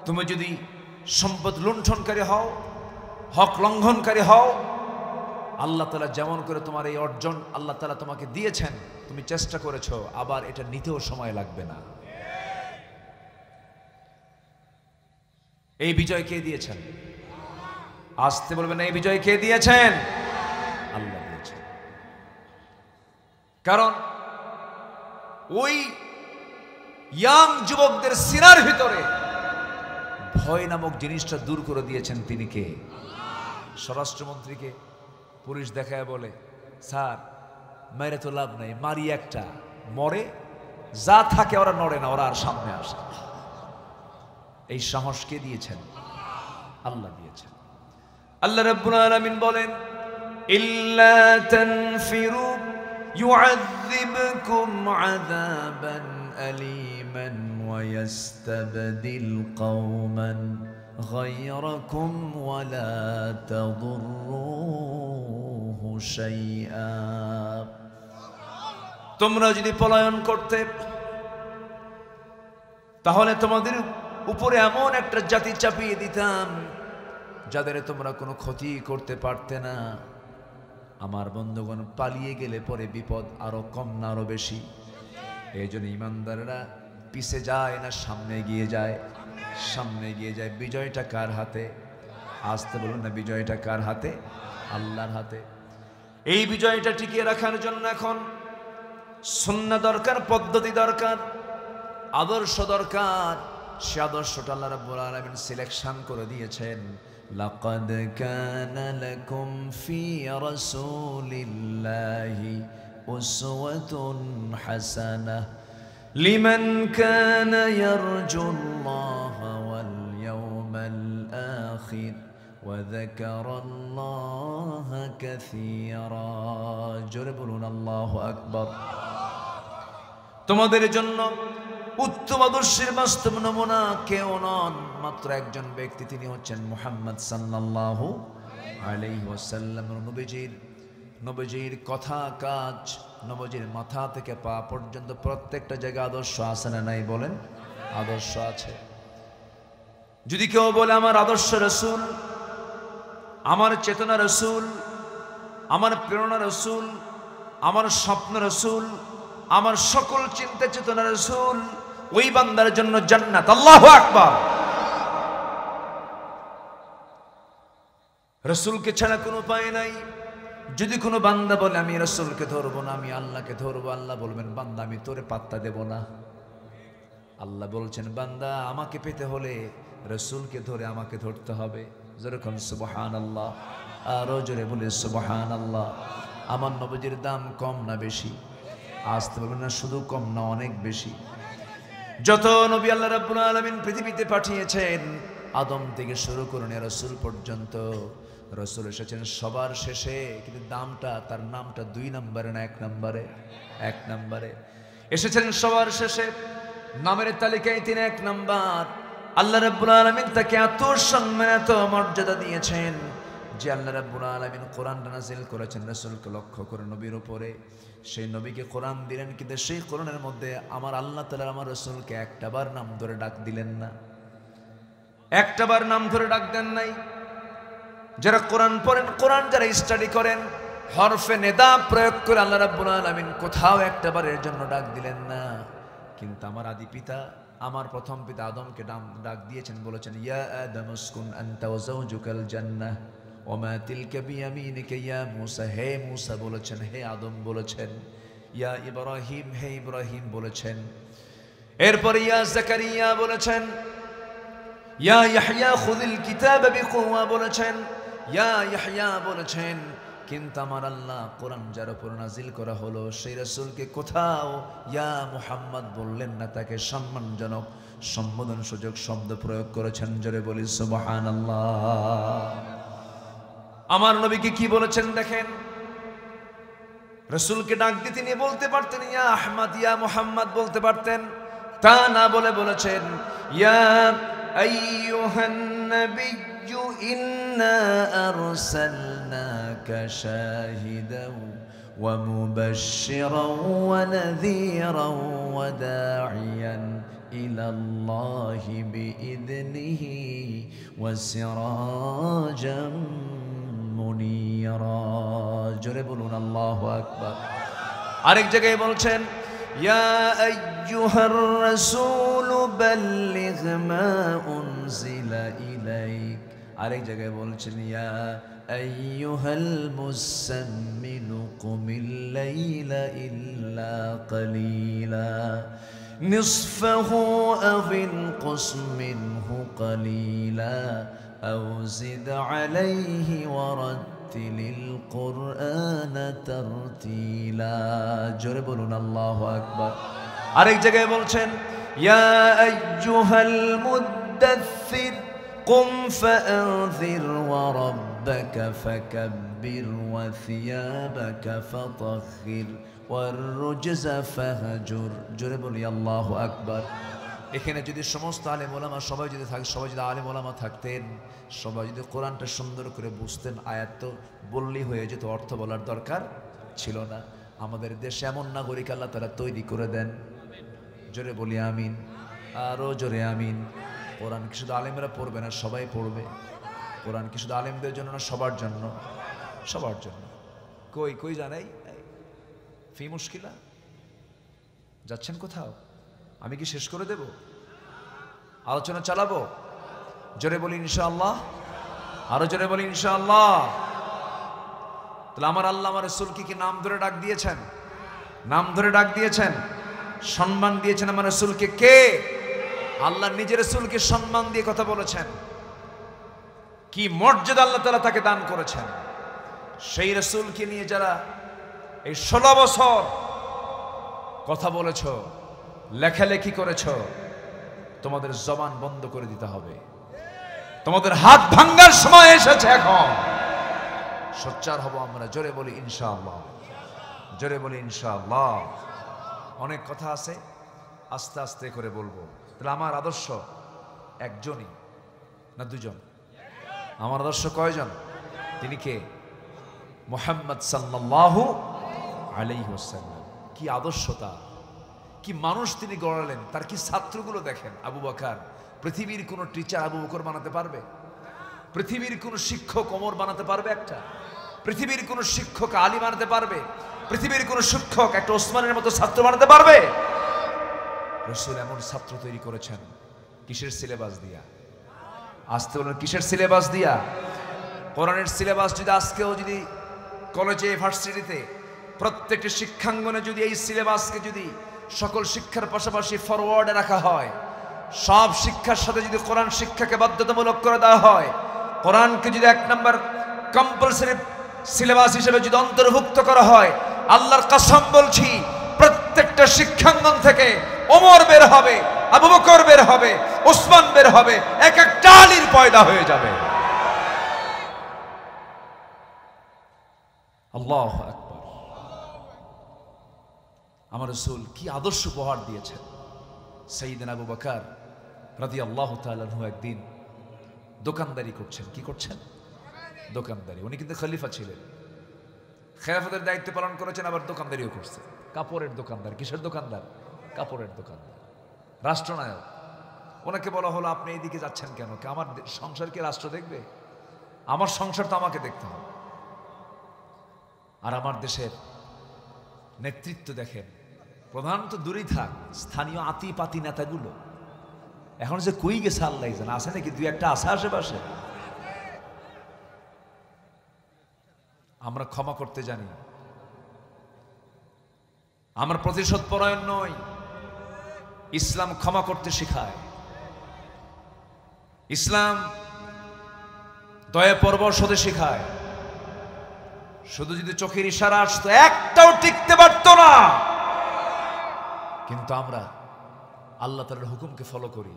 তুমি যদি সম্পদ লুণ্ঠনকারী হও, হক লঙ্ঘনকারী হও, আল্লাহ তাআলা যেমন করে তোমার এই অর্জন আল্লাহ তাআলা তোমাকে দিয়েছেন, তুমি চেষ্টা করেছো, আবার এটা নিতেও সময় লাগবে না। এই বিজয় কে দিয়েছেন? আসতে বলবেন, এই বিজয় কে দিয়েছেন? আল্লাহ দিয়েছেন। কারণ ওই ইয়াং যুবকদের সিনার ভিতরে ভয় নামক জিনিসটা দূর করে দিয়েছেন তিনি কে? স্বরাষ্ট্রমন্ত্রীকে পুলিশ দেখায় বলে, স্যার মেরে তো লাভ নাই, মারি একটা, মরে যা থাকে ওরা নড়ে না, ওরা আর সামনে আসে। এই সাহস কে দিয়েছেন? আল্লাহ দিয়েছেন। আল্লাহ রাব্বুল আলামিন বলেন, ইল্লা তানফিরু يعذبكم عذابا أليما ويستبدل قوما غيركم ولا تضروه شيئا। তোমরা যদি পলায়ন করতে, তাহলে তোমাদের উপরে এমন একটা জাতি চাপিয়ে দিতাম যাদের তোমরা কোনো ক্ষতি করতে পারতে না। আমার বন্ধুগণ, পালিয়ে গেলে পরে বিপদ আরো কম না আরো বেশি? এই জন্য ইমানদাররা পিছে যায় না সামনে গিয়ে যায়? সামনে গিয়ে যায়। বিজয়টা কার হাতে? আসতে বলুন না, বিজয়টা কার হাতে? আল্লাহর হাতে। এই বিজয়টা টিকিয়ে রাখার জন্য এখন সুন্নাহ দরকার, পদ্ধতি দরকার, আদর্শ দরকার। সে আদর্শটা আল্লাহ রাব্বুল আলামিন সিলেকশন করে দিয়েছেন। লাকাদ কানা লাকুম ফি রাসূলিল্লাহি উসওয়াতুন হাসানাহ লিমান কানা ইয়ারজুল্লাহ ওয়াল ইয়াওমাল আখির ওয়া যাকারাল্লাহ কাসীরা। জোরে বলুন আল্লাহু আকবার। তোমাদের জন্য উত্তম আদর্শের বাস্তব নমুনা কেউ নন, মাত্র একজন ব্যক্তি, তিনি হচ্ছেন মুহাম্মদ সাল্লাল্লাহু আলাইহি ওয়াসাল্লাম। নবীজির কথা কাজ, নবীজির মাথা থেকে পা পর্যন্ত প্রত্যেকটা জায়গায় আদর্শ আছে না নাই? বলেন, আদর্শ আছে। যদি কেউ বলে আমার আদর্শ রাসূল, আমার চেতনা রাসূল, আমার প্রেরণা রাসূল, আমার স্বপ্ন রাসূল, আমার সকল চিন্তা চেতনা রাসূল, ওই বান্দার জন্য জান্নাত। আল্লাহু আকবার। রাসূলকে ছাড়া কোনো উপায় নাই। যদি কোনো বান্দা বলে আমি রাসূলকে ধরবো না, আমি আল্লাহকে ধরবো, আল্লাহ বলবেন বান্দা আমি তোরে পাত্তা দেব না। আল্লাহ বলছেন বান্দা আমাকে পেতে হলে রাসূলকে ধরে আমাকে ধরতে হবে। যেরকম সুবহানাল্লাহ, আরো জোরে বলে সুবহানাল্লাহ। আমার নবীজির দাম কম না বেশি? আসতে বলবেন না, শুধু কম না, অনেক বেশি। যত নবী আল্লাহ রাব্বুল আলামিন পৃথিবীতে পাঠিয়েছেন, আদম থেকে শুরু করে রাসূল পর্যন্ত, রাসূল এসেছেন সবার শেষে, কিন্তু দামটা, তার নামটা 2 নম্বরে না 1 নম্বরে? 1 নম্বরে এসেছেন সবার শেষে, নামের তালিকায় তিনি 1 নম্বর। আল্লাহ রাব্বুল আলামিন তাকে এত সম্মান, এত মর্যাদা দিয়েছেন যে আল্লাহ রাব্বুল আলামিন কোরআন নাযিল করেছেন রাসূলকে লক্ষ্য করে নবীর উপরে। সেই নবীকে কোরআন দিলেন, কিন্তু সেই কোরআনের মধ্যে আমার আল্লাহ তাআলা আমার রাসূলকে একটাবার নাম ধরে ডাক দিলেন না, একটাবার নাম ধরে ডাক দেন নাই। যারা কোরআন পড়েন, কোরআন যারা স্টাডি করেন, হরফে নেদা প্রয়োগ করে আল্লাহ রাব্বুল আলামিন কোথাও একটাবারের জন্য ডাক দিলেন না। কিন্তু আমার আদি পিতা, আমার প্রথম পিতা আদমকে ডাক দিয়েছেন, বলেছেন ইয়া আদম উসকুন আনতা ওয়া যাওজুকাল জান্নাহ ওয়া মা তিলকা বিয়ামিনিকা ইয়া মূসা। হে মূসা বলেছেন, হে আদম বলেছেন, ইয়া ইব্রাহিম, হে ইব্রাহিম বলেছেন। এরপর ইয়া যাকারিয়া বলেছেন, ইয়া ইয়াহইয়া খুযিল কিতাবা বিকুওয়া বলেছেন, ইয়া ইয়াহইয়া বলেছেন। কিন্তু আমার আল্লাহ কোরআন যার উপর নাজিল করা হলো, সেই রাসূলকে কোথাও ইয়া মুহাম্মদ বললেন না, তাকে সম্মানজনক সম্বোধন সূচক শব্দ প্রয়োগ করেছেন। জোরে বলি সুবহানাল্লাহ। আমার নবীকে কি বলেছেন দেখেন, রাসূলকে ডাক দিয়ে তিনি বলতে পারতেন ইয়া আহমদ, ইয়া মুহাম্মদ বলতে পারতেন, তা না বলে বলেছেন ইয়া আইয়ুহান নাবিয়্যু ইন্না আরসালনাকা শাহিদাও ওয়া মুবাশশিরাও ওয়া নাযীরাও ওয়া দাঈয়ান ইলাল্লাহি বিইذনিহি ওয়া সিরাজাম মুনীরা। জোরে বলুন আল্লাহু আকবার। আরেক জায়গায় বলছেন ইয়া আইয়ুহার রাসূল বাল্লিগ মা উনজিলা ইলাইক। আরেক জায়গায় বলছেন ইয়া আইয়ুহাল মুসাম্মিলু কুমিল লাইলা ইল্লা কালিলা নিসফাহু আও ইনকুস মিনহু কালিলা আও জিদ আলাইহি ওয়ারাত্তিলিল কুরআনা তারতিলা। জোরে বলুন আল্লাহু আকবার। আরেক জায়গায় বলছেন ইয়া আইয়ুহাল মুদ্দাথির কুম ফাআনযির ওয়া রাব্বাকা ফাকাব্বির ওয়া সিয়াবাকা ফাতাহহির ওয়ার রুজজা ফাহজুর। জোরে বলি আল্লাহু আকবার। এখানে যদি সমস্ত আলেম ওলামা সবাই যদি আলেম ওলামা থাকতেন, সবাই যদি কোরআনটা সুন্দর করে বুঝতেন, আয়াত তো বললেই হয়ে যেত, অর্থ বলার দরকার ছিল না। আমাদের দেশে এমন নাগরিক আল্লাহ তারা তৈরি করে দেন। জোরে বলি আমিন, আরো জোরে আমিন। কোরআন কি শুধু আলেমরা পড়বে না, সবাই পড়বে। কোরআন কি শুধু আলেমদের জন্য না, সবার জন্য? সবার জন্য। কই জানাই ফি মুশকিলা যাচ্ছেন কোথাও? আমি কি শেষ করে দেব? আলোচনা চালাবো? জোরে বলি ইনশাআল্লাহ, আরো জোরে বলি ইনশাআল্লাহ। তাহলে আমার আল্লাহ আমার রাসূলকে কি নাম ধরে ডাক দিয়েছেন? নাম ধরে ডাক দিয়েছেন, সম্মান দিয়েছেন আমার রাসূলকে। কে? আল্লাহ নিজের রাসূলকে সম্মান দিয়ে কথা বলেছেন। কি মর্যাদা আল্লাহ তাআলা তাকে দান করেছেন। সেই রাসূলকে নিয়ে যারা এই 16 বছর কথা বলেছ, লেখালেখি করেছ, তোমাদের জবান বন্ধ করে দিতে হবে। তোমাদের হাত ভাঙার সময় এসেছে। এখন সোচ্চার হব আমরা। জোরে বলি ইনশাআল্লাহ, জোরে বলি ইনশাআল্লাহ। অনেক কথা আছে, আস্তে আস্তে করে বলবো। তাহলে আমার আদর্শ একজনই না দুজন? আমার আদর্শ কয়জন? তিনি কে? মুহাম্মদ সাল্লাল্লাহু আলাইহি ওয়াসাল্লাম। কি আদর্শ তার, কি মানুষ তিনি গড়ালেন। তার কি ছাত্রগুলো দেখেন। আবু বকর, পৃথিবীর কোন টিচার আবু বকর বানাতে পারবে? পৃথিবীর কোন শিক্ষক ওমর বানাতে পারবে? একটা পৃথিবীর কোন শিক্ষক আলী বানাতে পারবে? পৃথিবীর কোন শিক্ষক একটা ওসমানের মতো ছাত্র বানাতে পারবে? রাসূল এমন ছাত্র তৈরি করেছেন। কিসের সিলেবাস দিয়া? আসতে বলেন কিসের সিলেবাস দিয়া? কোরআনের সিলেবাস যদি আজকেও যদি কলেজে ভার্সিটিতে প্রত্যেকটি শিক্ষাঙ্গনে যদি এই সিলেবাসকে যদি সকল শিক্ষার পাশাপাশি ফরওয়ার্ডে রাখা হয়, সব শিক্ষার সাথে যদি কোরআন শিক্ষাকে বাধ্যতামূলক করে দেওয়া হয়, কোরআনকে যদি 1 নম্বর কম্পালসরি সিলেবাস হিসেবে যদি অন্তর্ভুক্ত করা হয়, আল্লাহর কসম বলছি প্রত্যেকটা শিক্ষাঙ্গন থেকে ওমর বের হবে, আবু বকর বের হবে, ওসমান বের হবে, এক একটা আলীর পয়দা হয়ে যাবে। আল্লাহু আকবার। আমার রাসূল কি আদর্শ উপহার দিয়েছেন। সাইয়েদনা আবু বকর রাদিয়াল্লাহু তাআলা আনহু একদিন দোকানদারি করছেন। কি করছেন? দোকানদারি। উনি কিন্তু খলিফা ছিলেন, খেলাফতের দায়িত্ব পালন করেছেন, আবার দোকানদারিও করছে। কাপড়ের দোকানদার। কিসের দোকানদার? কাপড়ের দোকানদার, রাষ্ট্রনায়ক। ওনাকে বলা হলো আপনি এইদিকে যাচ্ছেন কেন? আমার সংসার কি রাষ্ট্র দেখবে? আমার সংসার তো আমাকে দেখতে হবে। আর আমার দেশের নেতৃত্ব দেখেন, প্রধান তো দূরেই থাক, স্থানীয় আতি পাতি নেতাগুলো এখন যে কই গেছে আল্লাহ জানে। আছে নাকি? 2-1টা আছে আশেপাশে। আমরা ক্ষমা করতে জানি, আমরা প্রতিশোধ পরায়ণ নই। ইসলাম ক্ষমা করতে শেখায়। ইসলাম দয়া পরবশ হতে শেখায়। শুধু যদি চোখের ইশারা আসতো একটাও টিকতে পারত না। কিন্তু আমরা আল্লাহ তাআলার হুকুমকে ফলো করি।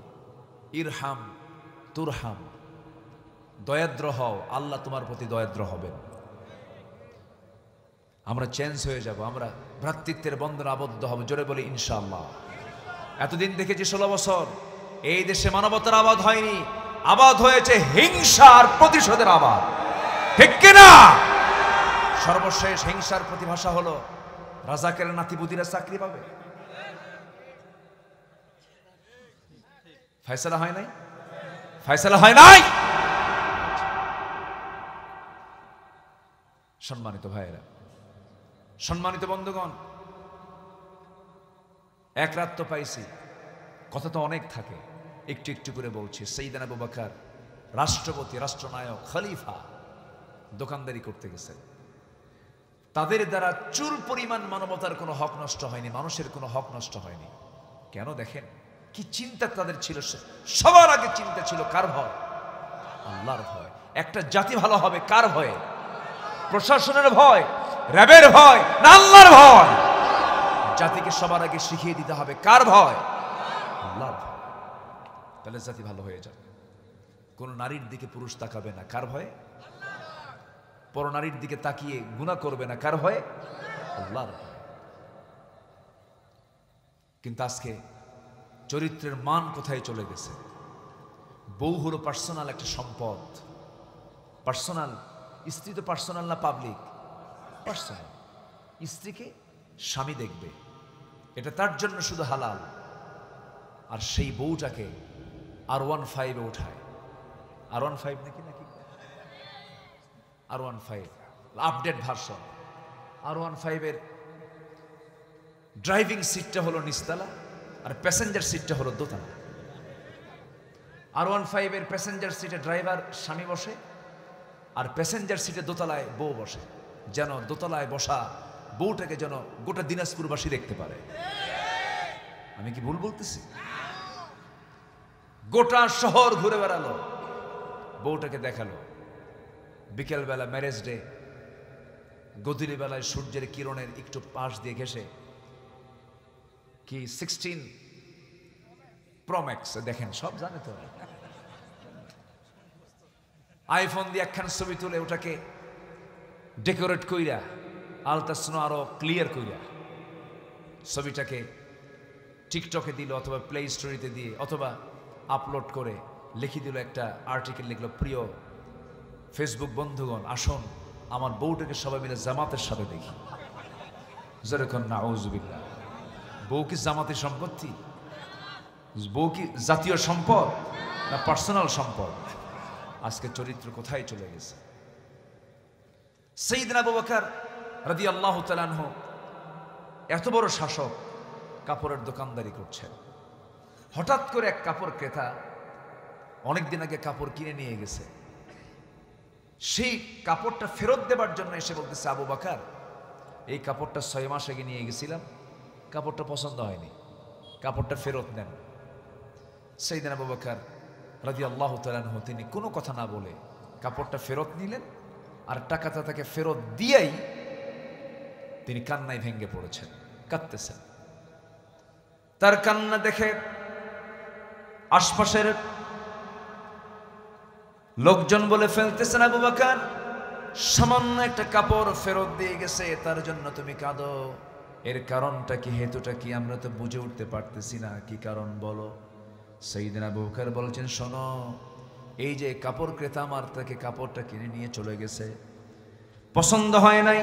ইরহাম তুরহাম, দয়াদ্র হও, আল্লাহ তোমার প্রতি দয়াদ্র হবেন। আমরা চেঞ্জ হয়ে যাব, আমরা ভ্রাতৃত্বের বন্ধনে আবদ্ধ হব। জোরে বলি ইনশাআল্লাহ। এতদিন দেখেছি 16 বছর এই দেশে মানবতার আবাদ হয়নি, আবাদ হয়েছে হিংসা আর প্রতিশোধের আবাদ। ঠিক কিনা? সর্বশেষ হিংসার প্রতিভাষা হলো রাজাকের নাতিপুতিরা চাকরি পাবে। ফয়সালা হয় নাই? ফয়সালা হয় নাই? সম্মানিত ভাইয়েরা, সম্মানিত বন্ধুগণ, এক রাত তো পাইছি, কথা তো অনেক থাকে, একটু একটু করে বলছি। সাইয়েদনা আবু বকর রাষ্ট্রপতি, রাষ্ট্রনায়ক, খলিফা, দোকানদারি করতে গেছে। তাদের দ্বারা চুল পরিমাণ মানবতার কোনো হক নষ্ট হয়নি, মানুষের কোনো হক নষ্ট হয়নি। কেন? দেখেন কি চিন্তা তাদের ছিল। সবার আগে চিন্তা ছিল কার ভয়? আল্লাহর ভয়। একটা জাতি ভালো হবে কার ভয়ে? প্রশাসনের ভয়, র্যাবের ভয় না আল্লাহর ভয়? জাতিকে সবার আগে শিখিয়ে দিতে হবে কার ভয়? আল্লাহর ভয়। তাহলে জাতি ভালো হয়ে যাবে। কোন নারীর দিকে পুরুষ তাকাবে না, কার ভয়ে? পর নারীর দিকে তাকিয়ে গুনাহ করবে না, কার ভয়ে? আল্লাহর ভয়ে। কিন্তু আজকে চরিত্রের মান কোথায় চলে গেছে? বউ হলো পার্সোনাল একটা সম্পদ। পার্সোনাল। স্ত্রী তো পার্সোনাল না পাবলিক? পার্সোনাল। স্ত্রীকে স্বামী দেখবে, এটা তার জন্য শুধু হালাল। আর সেই বউটাকে R15 উঠায়। R15 নাকি R15 আপডেট ভার্সন। R15 এর ড্রাইভিং সিটটা হলো নিচতলা আর প্যাসেঞ্জার সিটটা হলো দোতলা। R15 এর প্যাসেঞ্জার সিটে ড্রাইভার স্বামী বসে, আর প্যাসেঞ্জার সিটে দোতলায় বউ বসে, যেন দোতলায় বসা বউটাকে যেন গোটা দিনাজপুরবাসী দেখতে পারে। আমি কি ভুল বলতেছি? গোটা শহর ঘুরে বেড়ালো, বউটাকে দেখালো। বিকেলবেলা ম্যারেজ ডে, গধূলি বেলায় সূর্যের কিরণের একটু পাশ দিয়ে ঘেসে কি 16 প্রো ম্যাক্স দেখেন, সব জানে তো, আইফোন দিয়ে একখান ছবি তুলে ওটাকে ডেকোরেট কইরা আলট্রাসোনো আরো ক্লিয়ার কইরা ছবিটাকে টিকটকে দিল অথবা প্লে স্টোরিতে দিয়ে অথবা আপলোড করে লিখে দিল একটা আর্টিকেল, লিখলো প্রিয় ফেসবুক বন্ধুগণ আসুন আমার বউটাকে সবাই মিলে জামাতের সাথে দেখি। যেরকম নাউজুবিল্লাহ, বউ কি জামাতের সম্পত্তি? বউ কি জাতীয় সম্পদ না পার্সোনাল সম্পদ? আজকে চরিত্র কোথায় চলে গেছে? সাইয়েদনা আবু বকর রাদিয়াল্লাহু তাআলা আনহু এত বড় শাসক, কাপড়ের দোকানদারি করছেন। হঠাৎ করে এক কাপড় ক্রেতা অনেকদিন আগে কাপড় কিনে নিয়ে গেছে, সেই কাপড়টা ফেরত দেবার জন্য এসে বলতেছে, আবু বকর এই কাপড়টা 6 মাস আগে নিয়ে গেছিলাম, কাপড়টা পছন্দ হয়নি, কাপড়টা ফেরত নেন। সাইয়েদনা আবু বকর রাদিয়াল্লাহু তাআলা আনহু তিনি কোনো কথা না বলে কাপড়টা ফেরত নিলেন, আর টাকাটা তাকে ফেরত দিয়েই তিনি কান্নায় ভেঙে পড়েছেন, কাঁদতেছেন। তার কান্না দেখে আশপাশের লোকজন বলে ফেলতেছেন, আবু বকর সামান্য একটা কাপড় ফেরত দিয়ে গেছে, তার জন্য তুমি কাঁদো, এর কারণটা কি, হেতুটা কি আমরা তো বুঝে উঠতে পারতেছি না, কি কারণ বলো। সাইয়েদনা আবু বকর বলছেন, শোনো, এই যে কাপড় ক্রেতা আমার তাকে কাপড়টা কিনে নিয়ে চলে গেছে, পছন্দ হয় নাই,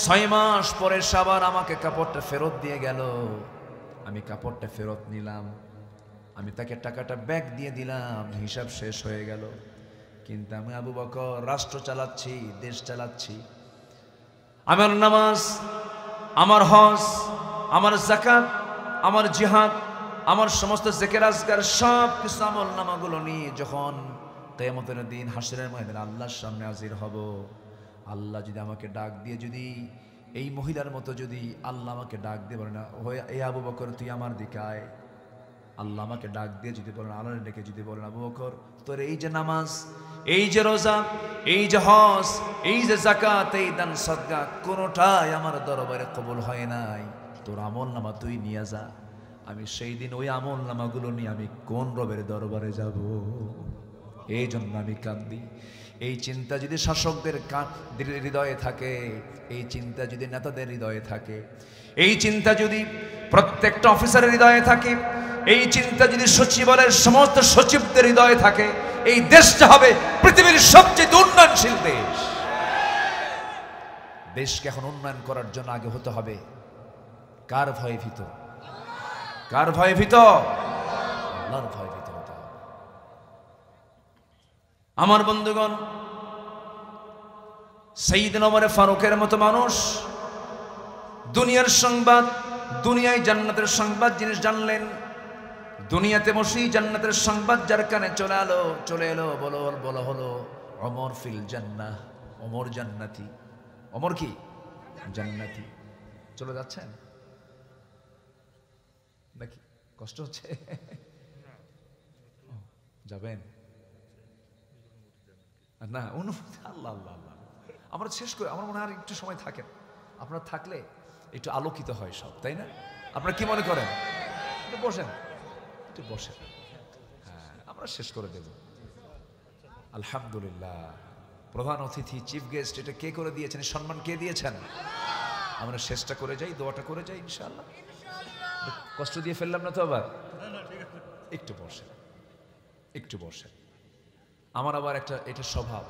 6 মাস পরে আবার আমাকে কাপড়টা ফেরত দিয়ে গেল, আমি কাপড়টা ফেরত নিলাম, আমি তাকে টাকাটা ব্যাক দিয়ে দিলাম, হিসাব শেষ হয়ে গেল। কিন্তু আমি আবু বকর রাষ্ট্র চালাচ্ছি, দেশ চালাচ্ছি, আমার নামাজ, আমার হজ, আমার যাকাত, আমার জিহাদ, আমার সমস্ত জিকির আজকার সব কিছু আমল নামাগুলো নিয়ে যখন কিয়ামতের দিন হাসরের ময়দানে আল্লাহর সামনে হাজির হব, আল্লাহ যদি আমাকে ডাক দিয়ে যদি এই মহিলার মতো যদি আল্লাহ আমাকে ডাক দিয়ে বলে না, এই আবু বকর তুই আমার দিকে আয়, আল্লাহ আমাকে ডাক দিয়ে যদি বলেন, আল্লাহ ডেকে যদি বলেন, আবু বকর তোর এই যে নামাজ, এই যে রোজা, এই যে হজ, এই যে যাকাত, এই দান সদকা কোনোটাই আমার দরবারে কবুল হয় নাই, তোর আমল নামা তুই নিয়ে যা, আমি সেই দিন ওই আমল নামাগুলো নিয়ে আমি কোন রবের দরবারে যাব? এই জন্য আমি কান্দি। এই চিন্তা যদি শাসকদের হৃদয়ে থাকে, এই চিন্তা যদি নেতাদের হৃদয়ে থাকে, এই চিন্তা যদি প্রত্যেকটা অফিসারের হৃদয়ে থাকে, এই চিন্তা যদি সচিবালয়ের সমস্ত সচিবদের হৃদয়ে থাকে, এই দেশটা হবে পৃথিবীর সবচেয়ে উন্নয়নশীল দেশ। দেশকে এখন উন্নয়ন করার জন্য আগে হতে হবে কার ভয়ে ভীত? কার ভয়ে ভীত? আল্লাহর ভয়ে ভীত হতে হবে। আমার বন্ধুগণ, সাইয়েদনা ওমর ফারুকের মতো মানুষ দুনিয়ার সংবাদ, দুনিয়ায় জান্নাতের সংবাদ জিনিস জানলেন, দুনিয়াতে বসেই জান্নাতের সংবাদ যার কানে চলে এলো, বলো হলো ওমর ফিল জান্নাহ, ওমর জান্নাতি। ওমর কি জান্নাতি? চলে যাচ্ছেন নাকি? কষ্ট হচ্ছে? যাবেন না? অনুমতি আল্লাহ আল্লাহ আল্লাহ। আমরা শেষ করে, আমার মনে হয় একটু সময় থাকেন, আপনারা থাকলে একটু আলোকিত হয় সব, তাই না? আপনারা কি মনে করেন? একটু বসেন, একটু বসেন। হ্যাঁ, আমরা শেষ করে দেব। আলহামদুলিল্লাহ, প্রধান অতিথি, চিফ গেস্ট, এটা কে করে দিয়েছেন? সম্মান কে দিয়েছেন? আমরা শেষটা করে যাই, দোয়াটা করে যাই ইনশাআল্লাহ। কষ্ট দিয়ে ফেললাম না তো আবার? একটু বসেন, একটু বসেন। আমার আবার এটা স্বভাব,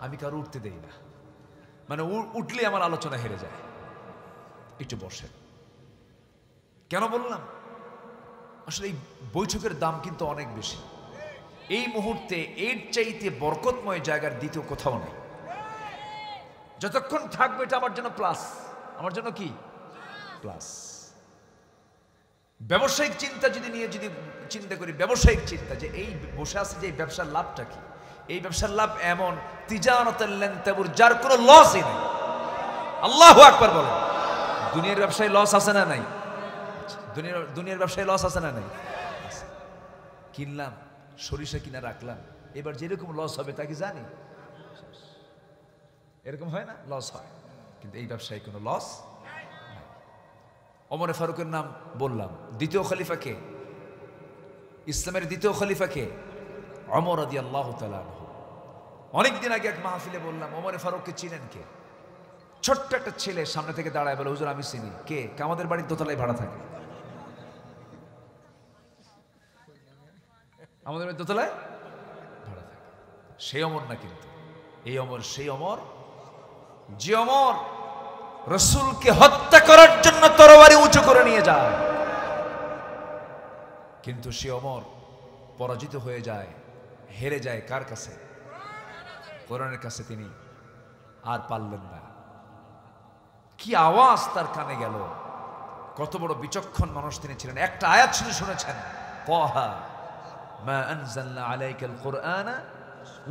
আমি কারো উঠতে দেই না, মানে উঠলে আমার আলোচনা হেরে যায়। একটু বসেন। কেন বললাম? আসলে এই বৈঠকের দাম কিন্তু অনেক বেশি। এই মুহূর্তে এর চাইতে বরকতময় জায়গার দ্বিতীয় কোথাও নেই। যতক্ষণ থাকবে এটা আমার জন্য প্লাস, আমার জন্য কি প্লাস। ব্যবসায়িক চিন্তা যদি নিয়ে যদি চিন্তা করি, ব্যবসায়িক চিন্তা যে এই বসে আছে যে ব্যবসার লাভটা কি, এই ব্যবসার লাভ এমন তিজারাতাল লান তাবুর, যার কোনো লসই নেই। আল্লাহু আকবার বলেন। দুনিয়ার ব্যবসায় লস আছে না নাই? দুনিয়ার ব্যবসায় লস আছে না নাই? কিনলাম, সরিষা কিনা রাখলাম, এবার যেরকম লস হবে তা কি জানি? এরকম হয় না? লস হয়, কিন্তু এই ব্যবসায় কোনো লস। ওমর ফারুকের নাম বললাম, দ্বিতীয় খলিফা কে? ইসলামের দ্বিতীয় খলিফা কে? ওমর রাদিয়াল্লাহু তাআলা আনহু। অনেকদিন আগে এক মাহফিলে বললাম, ওমর ফারুককে চিনেন কে? ছোট্ট একটা ছেলে সামনে থেকে দাঁড়ায় বলে, হুজুর আমি চিনি। কে? আমাদের বাড়ির দোতলায় ভাড়া থাকে। আমাদের বাড়ির দোতলায় ভাড়া থাকে। সেই ওমর না কিন্তু, এই ওমর সেই ওমর যে ওমর রাসূলকে হত্যা করার জন্য তরবারি উঁচু করে নিয়ে যায়, কিন্তু সে ওমর পরাজিত হয়ে যায়, হেরে যায় কার কাছে? কোরআনের কাছে। তিনি আর পারলেন না। কি আওয়াজ তার কানে গেল! কত বড় বিচক্ষণ মানুষ তিনি ছিলেন। একটা আয়াত শুনে শুনেছেন, তাহা মা আনজালনা আলাইকাল কুরআনা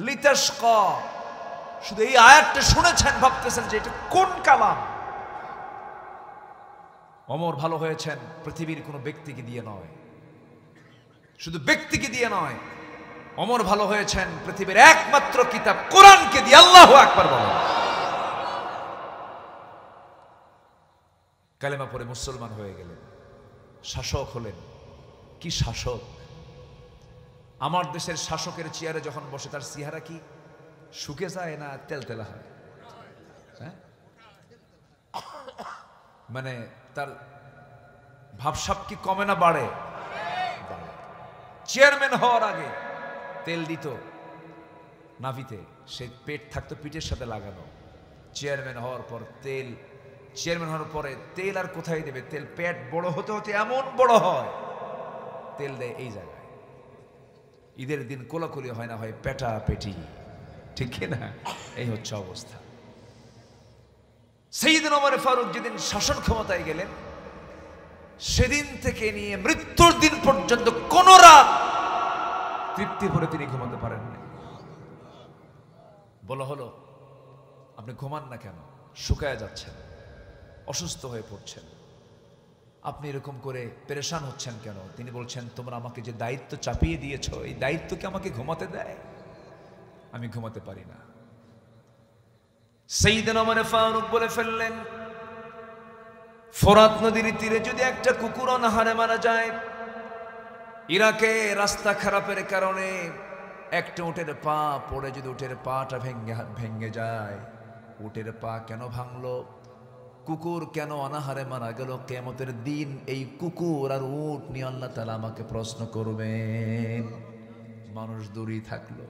লিতাশকা। শুধু এই আয়াতটা শুনেছেন, ভাবতেছেন যে এটা কোন কালাম। ওমর ভালো হয়েছেন পৃথিবীর কোনো ব্যক্তিকে দিয়ে নয়, শুধু ব্যক্তিকে দিয়ে নয়, ওমর ভালো হয়েছেন পৃথিবীর একমাত্র কিতাব কোরআনকে দিয়ে। আল্লাহু আকবার বলেন। কালেমা পড়ে মুসলমান হয়ে গেলেন, শাসক হলেন। কি শাসক! আমার দেশের শাসকের চেয়ারে যখন বসে তার চেহারা কি শুকে যায় না তেলতেলা হয়? হ্যাঁ, মানে তার ভাবসাব কি কমে না বাড়ে? চেয়ারম্যান হওয়ার আগে তেল দিত নাভিতে, সে পেট থাকতো পিঠের সাথে লাগানো। চেয়ারম্যান হওয়ার পর তেল, চেয়ারম্যান হওয়ার পরে তেল আর কোথায় দেবে? তেল পেট বড় হতে হতে এমন বড় হয়, তেল দেয় এই জায়গায়। ঈদের দিন কোলাকুলি হয় না, হয় পেটা পেটি, ঠিক না? এই হচ্ছে অবস্থা। সাইয়েদনা ওমর ফারুক যেদিন শাসন ক্ষমতায় গেলেন, সেদিন থেকে নিয়ে মৃত্যুর দিন পর্যন্ত কোন রাত তৃপ্তি ভরে তিনি ঘুমাতে পারেননি। বলা হলো, আপনি ঘুমান না কেন? শুকায় যাচ্ছেন, অসুস্থ হয়ে পড়ছেন, আপনি এরকম করে পেরেশান হচ্ছেন কেন? তিনি বলছেন, তোমরা আমাকে যে দায়িত্ব চাপিয়ে দিয়েছ, এই দায়িত্ব কি আমাকে ঘুমাতে দেয়? আমি ঘুমাতে পারি না। সাইয়েদনা ওমর ফারুক বলে ফেললেন, ফোরাত নদীর তীরে যদি একটা কুকুর অনাহারে মারা যায়, ইরাকে রাস্তা খারাপের কারণে একটা উটের পা পড়ে যদি উটের পাটা ভেঙে যায়, উটের পা কেন ভাঙলো? কুকুর কেন অনাহারে মারা গেল? কিয়ামতের দিন এই কুকুর আর উট নিয়ে আল্লাহ তাআলা আমাকে প্রশ্ন করবেন। মানুষ দূরেই থাকলো।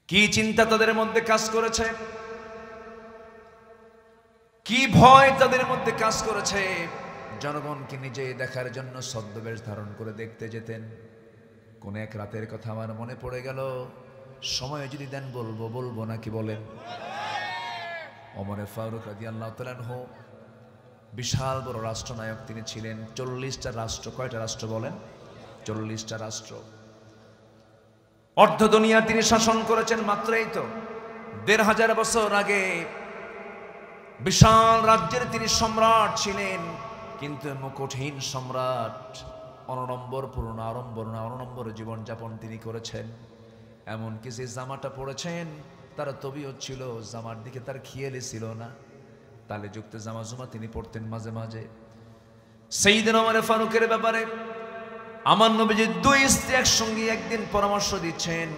কি চিন্তা তাদের মধ্যে কাজ করেছে, কি ভয় তাদের মধ্যে কাজ করেছে! জনগণকে নিজে দেখার জন্য ছদ্মবেশ ধারণ করে দেখতে যেতেন। কোন এক রাতের কথা আমার মনে পড়ে গেল, সময় যদি দেন বলবো, বলবো নাকি বলেন? ওমর ফারুক রাদিয়াল্লাহু তাআলা আনহু বিশাল বড় রাষ্ট্রনায়ক তিনি ছিলেন। 40টা রাষ্ট্র, কয়টা রাষ্ট্র বলেন? 40টা রাষ্ট্র, অর্ধ দুনিয়া তিনি শাসন করেছেন। মাত্র এই তো 1500 বছর আগে বিশাল রাজ্যের তিনি সম্রাট ছিলেন, কিন্তু মুকুটহীন সম্রাট, অনড়ম্বরপূর্ণ অনড়ম্বর জীবনযাপন তিনি করেছেন। এমনকি যে জামাটা পড়েছেন তার তবিয়ত ছিল, জামার দিকে তার খেয়ালই ছিল না। তালে যুক্ত জামা জুমা তিনি পড়তেন মাঝে মাঝে। সাইয়েদনা ওমর ফারুকের ব্যাপারে আমার নবীজি 2 স্ত্রী একসঙ্গে একদিন পরামর্শ দিচ্ছেন,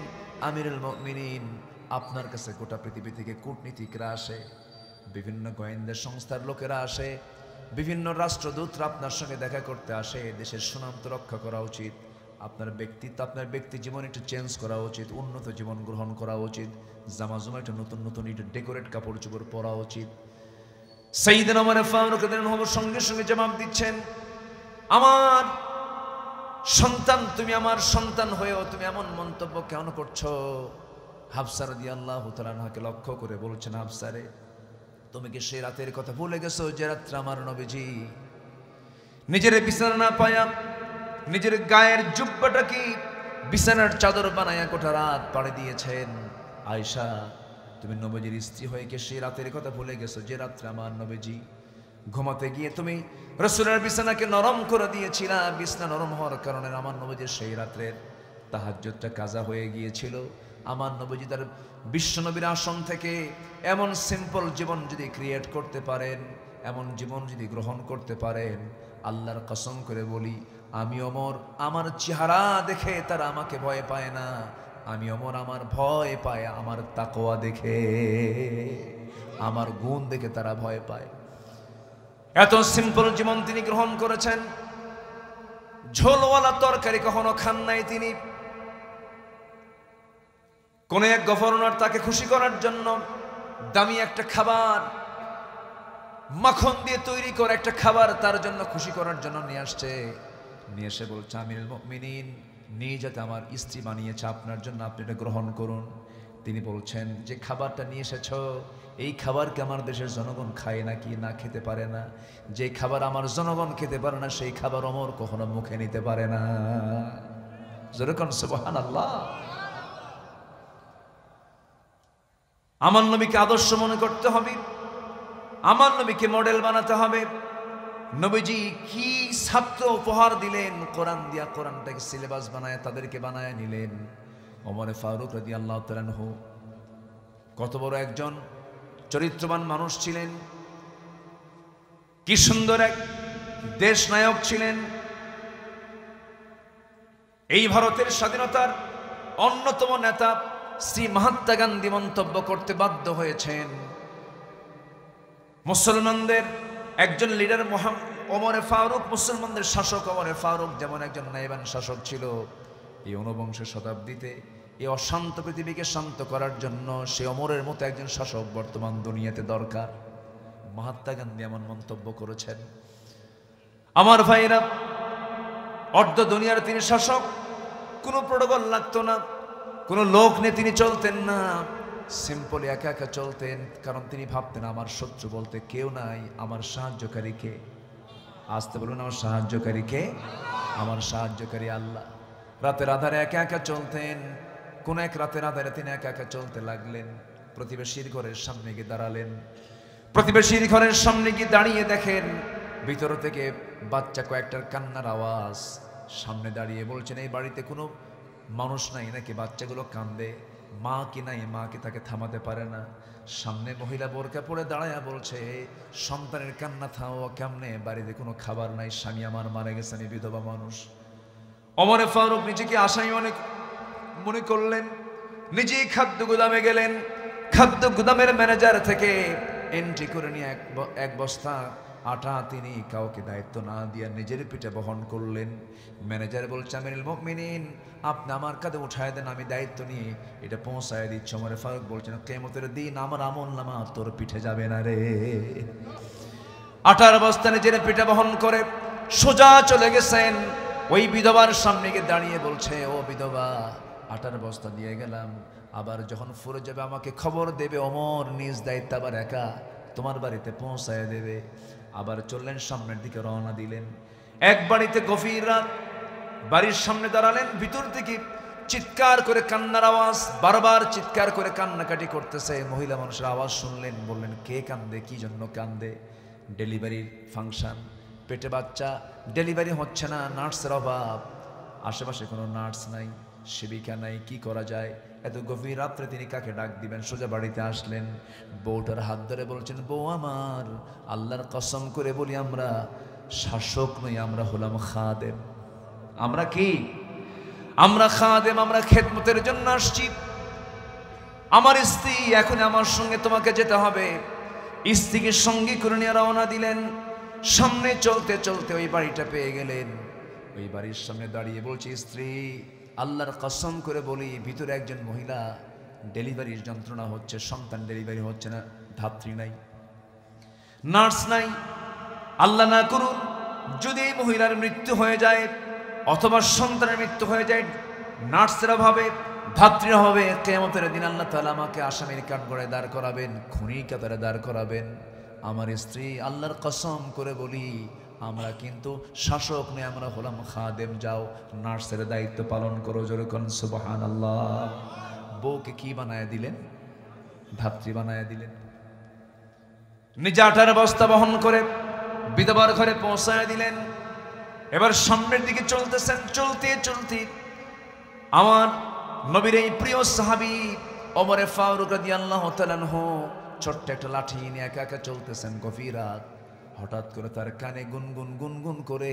আমিরুল মুমিনিন, আপনার কাছে গোটা পৃথিবী থেকে কূটনীতিকরা আসে, বিভিন্ন গোয়েন্দা সংস্থার লোকেরা আসে, বিভিন্ন রাষ্ট্রদূতরা আপনার সঙ্গে দেখা করতে আসে। দেশের সুনাম তো রক্ষা করা উচিত, আপনার ব্যক্তিত্ব, আপনার ব্যক্তি জীবন একটু চেঞ্জ করা উচিত, উন্নত জীবন গ্রহণ করা উচিত, জামা জমা একটু নতুন নতুন একটু ডেকোরেট কাপড় চোপড় পরা উচিত। সাইয়েদনা ওমর ফারুক রাদিয়াল্লাহু আনহু সঙ্গে সঙ্গে জবাব দিচ্ছেন, আমার সন্তান, তুমি আমার সন্তান হয়েও তুমি এমন মন্তব্য কেন করছো? হাফসা রাদিয়াল্লাহু তাআলা আনহাকে লক্ষ্য করে বলছেন, হাফসা রে, তুমি কি সেই রাতের কথা ভুলে গেছো যে রাত্রে আমার নবীজি নিজের বিছানা না পায়া নিজের গায়ের জুব্বাটা কি বিছানার চাদর বানায়া গোটা রাত পাড়ি দিয়েছেন? আয়েশা, তুমি নবীজির স্ত্রী হয়ে কি সেই রাতের কথা ভুলে গেছো যে রাত্রে আমার নবীজি ঘুমাতে গিয়ে তুমি রাসূলের বিছানাকে নরম করে দিয়েছিলা? বিছানা নরম হওয়ার কারণে আমার নবীজির সেই রাত্রের তাহাজ্জুদটা কাজা হয়ে গিয়েছিল। আমার নবীজি তার বিশ্বনবীর আসন থেকে এমন সিম্পল জীবন যদি ক্রিয়েট করতে পারেন, এমন জীবন যদি গ্রহণ করতে পারেন, আল্লাহর কসম করে বলি আমি ওমর আমার চেহারা দেখে তারা আমাকে ভয় পায় না, আমি ওমর আমার ভয় পায় আমার তাকওয়া দেখে, আমার গুণ দেখে তারা ভয় পায়। এত সিম্পল জীবন তিনি গ্রহণ করেছেন। ঝোলওয়ালা তরকারি কখনো খান নাই তিনি। কোন এক গভর্নর তাকে খুশি করার জন্য দামি একটা খাবার, মাখন দিয়ে তৈরি করে একটা খাবার তার জন্য খুশি করার জন্য নিয়ে আসছে। নিয়ে এসে বলছে আমিরুল মুমিনিন, নিয়ে যেতে আমার স্ত্রী বানিয়েছে আপনার জন্য, আপনি এটা গ্রহণ করুন। তিনি বলছেন যে খাবারটা নিয়ে এসেছ, এই খাবারকে আমার দেশের জনগণ খায় নাকি? না, খেতে পারে না। যে খাবার আমার জনগণ খেতে পারে না সেই খাবার ওমর কখনো মুখে নিতে পারে না। যেরকম সুবহানাল্লাহ। আমার নবীকে আদর্শ মনে করতে হবে, আমার নবীকে মডেল বানাতে হবে। নবীজি কি ছাত্র উপহার দিলেন, কোরআন দিয়া, কোরআনটাকে সিলেবাস বানায় তাদেরকে বানায় নিলেন। ওমরে ফারুক রাদিয়াল্লাহু তাআলা আনহু কত বড় একজন চরিত্রবান মানুষ ছিলেন, কি সুন্দর এক দেশ নায়ক ছিলেন। এই ভারতের স্বাধীনতার অন্যতম নেতা শ্রী মহাত্মা গান্ধী মন্তব্য করতে বাধ্য হয়েছেন, মুসলমানদের একজন লিডার ওমরে ফারুক, মুসলমানদের শাসক ওমরে ফারুক যেমন একজন নাইবান শাসক ছিল, এই ঊনবিংশ শতাব্দীতে এই অশান্ত পৃথিবীকে শান্ত করার জন্য সে ওমরের মতো একজন শাসক বর্তমান দুনিয়াতে দরকার। মহাত্মা গান্ধী এমন মন্তব্য করেছেন। আমার ভাইরা, অর্ধ দুনিয়ার তিনি শাসক, কোনো প্রোটোকল লাগতো না, কোনো লোক নিয়ে তিনি চলতেন না, সিম্পলি একা একা চলতেন। কারণ তিনি ভাবতেন আমার শত্রু বলতে কেউ নাই, আমার সাহায্যকারী কে? আসতে বলুন, আমার সাহায্যকারী কে? আমার সাহায্যকারী আল্লাহ। রাতের আধারে একা একা চলতেন। কোন এক রাতের আধারে তিনি একা একা চলতে লাগলেন। প্রতিবেশীর ঘরের সামনে গিয়ে দাঁড়ালেন। প্রতিবেশীর ঘরের সামনে গিয়ে দাঁড়িয়ে দেখেন ভিতর থেকে বাচ্চা কয়েকটার কান্নার আওয়াজ। সামনে দাঁড়িয়ে বলছেন এই বাড়িতে কোনো মানুষ নাই নাকি? বাচ্চাগুলো কান্দে, মা কি নাই? মা কি তাকে থামাতে পারে না? সামনে মহিলা বোরকা পরে দাঁড়ায়া বলছে সন্তানের কান্না থামাও কেমনে? বাড়িতে কোনো খাবার নাই, স্বামী আমার মারা গেছে, আমি বিধবা মানুষ। ওমরে ফারুক নিজেকে আসামি অনেক মনে করলেন, নিজেই খাদ্য গুদামে গেলেন। খাদ্য গুদামের ম্যানেজার থেকে এন্ট্রি করে নিয়ে এক বস্তা আটা তিনি কাউকে দায়িত্ব না দিয়ে নিজের পিঠে বহন করলেন। ম্যানেজার বলছে আমিরুল মুমিনিন, আপনি আমার কাঁধে উঠায় দেন, আমি দায়িত্ব নিয়ে এটা পৌঁছায় দিচ্ছি। ওমরে ফারুক বলছেন কিয়ামতের দিন আমার আমলনামা তোর পিঠে যাবে না রে। আটার বস্তা নিজের পিঠে বহন করে সোজা চলে গেছেন। ওই বিধবার সামনে গিয়ে দাঁড়িয়ে বলছে ও বিধবা, আটার বস্তা দিয়ে গেলাম, আবার যখন ফুরে যাবে আমাকে খবর দেবে। ওমর নিজ দায়িত্ব আবার একা তোমার বাড়িতে পৌঁছায় দেবে। আবার চললেন, সামনের দিকে রওনা দিলেন। এক বাড়িতে গভীর রাত, বাড়ির সামনে দাঁড়ালেন। ভিতর থেকে চিৎকার করে কান্নার আওয়াজ, বারবার চিৎকার করে কান্নাকাটি করতেছে। মহিলা মানুষের আওয়াজ শুনলেন, বললেন কে কান্দে, কি জন্য কান্দে? ডেলিভারির ফাংশন, পেটে বাচ্চা, ডেলিভারি হচ্ছে না, নার্সের অভাব, আশেপাশে কোনো নার্স নাই, সেবিকা নাই, কি করা যায়? এত গভীর রাত্রে তিনি কাকে ডাক দিবেন? সোজা বাড়িতে আসলেন। বউটার হাত ধরে বলছেন বউ আমার, আল্লাহর কসম করে বলি আমরা শাসক নই, আমরা হলাম খাদেম। আমরা কি? আমরা খাদেম, আমরা খেদমতের জন্য আসছি। আমার স্ত্রী এখন আমার সঙ্গে তোমাকে যেতে হবে। স্ত্রীকে সঙ্গী করে নিয়ে রওনা দিলেন। সামনে চলতে চলতে ওই বাড়িটা পেয়ে গেলেন। ওই বাড়ির সামনে দাঁড়িয়ে বলছে স্ত্রী, আল্লাহর কসম করে বলি ভিতরে একজন মহিলা ডেলিভারির যন্ত্রণা হচ্ছে, সন্তান ডেলিভারি হচ্ছে না, ধাত্রী নাই, নার্স নাই। আল্লাহ না করুন যদি এই মহিলার মৃত্যু হয়ে যায় অথবা সন্তানের মৃত্যু হয়ে যায়, নার্সের অভাবে, ধাত্রীর অভাবে, কিয়ামতের দিন আল্লাহ তাআলা আমাকে আসামির কাঠগড়ায় দাঁড় করাবেন, খুনি কাতারে দাঁড় করাবেন। আমার স্ত্রী, আল্লাহর কসম করে বলি আমরা কিন্তু শাসক নই, আমরা হলাম খাদেম। যাও নার্সের দায়িত্ব পালন করো। যেরকম সুবহানাল্লাহ। বউকে কি বানায় দিলেন? ধাত্রী বানায় দিলেন। নিজে আটার বস্তা বহন করে বিধবার ঘরে পৌঁছায় দিলেন। এবার সামনের দিকে চলতেছেন। চলতে চলতে আমার নবীর এই প্রিয় সাহাবী ওমরে ফারুক রাদিয়াল্লাহু তাআলা আনহু ছোট্ট একটা লাঠি নিয়ে একা একা চলতেছেন গভীর রাত। হঠাৎ করে তার কানে গুনগুন গুনগুন করে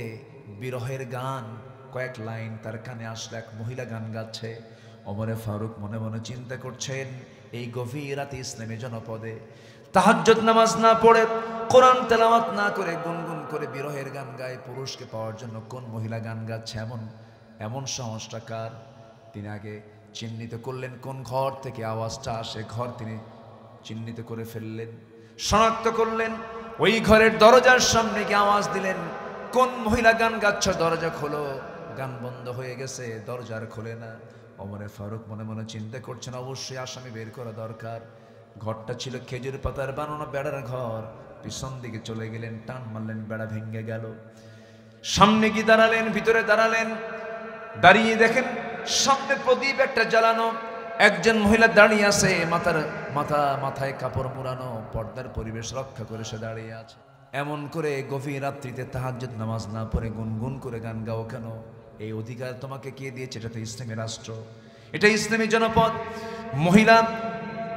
বিরহের গান কয়েক লাইন তার কানে আসলো। এক মহিলা গান গাচ্ছে। ওমরে ফারুক মনে মনে চিন্তা করছেন, এই গভীর রাতে ইসলামী জনপদে তাহাজ্জুদ নামাজ না পড়ে, কোরআন তেলাওয়াত না করে গুনগুন করে বিরহের গান গায় পুরুষকে পাওয়ার জন্য কোন মহিলা গান গাচ্ছে, এমন সাহসটা কার? তিনি আগে চিহ্নিত করলেন কোন ঘর থেকে আওয়াজটা আসে। ঘর তিনি চিহ্নিত করে ফেললেন, শনাক্ত করলেন। ওই ঘরের দরজার সামনে গিয়ে আওয়াজ দিলেন, কোন মহিলা গান গাচ্ছে? দরজা খোলো। গান বন্ধ হয়ে গেছে, দরজার খোলে না। ওমরে ফারুক মনে মনে চিন্তা করছেন, অবশ্যই আসামি বের করা দরকার। ঘরটা ছিল খেজুর পাতার বানানো বেড়ার ঘর। পিছন দিকে চলে গেলেন, টান মারলেন, বেড়া ভেঙে গেল। সামনে গিয়ে দাঁড়ালেন, ভিতরে দাঁড়ালেন। দাঁড়িয়ে দেখেন সামনে প্রদীপ একটা জ্বালানো, একজন মহিলা দাঁড়িয়ে আছে, মাথায় কাপড় মুড়ানো, পর্দার পরিবেশ রক্ষা করে সে দাঁড়িয়ে আছে। এমন করে গভীর রাত্রিতে তাহাজ্জুদ নামাজ না পড়ে গুনগুন করে গান গাও কেন? এই অধিকার তোমাকে কে দিয়েছে? এটা তো ইসলামী রাষ্ট্র, এটা ইসলামী জনপদ। মহিলা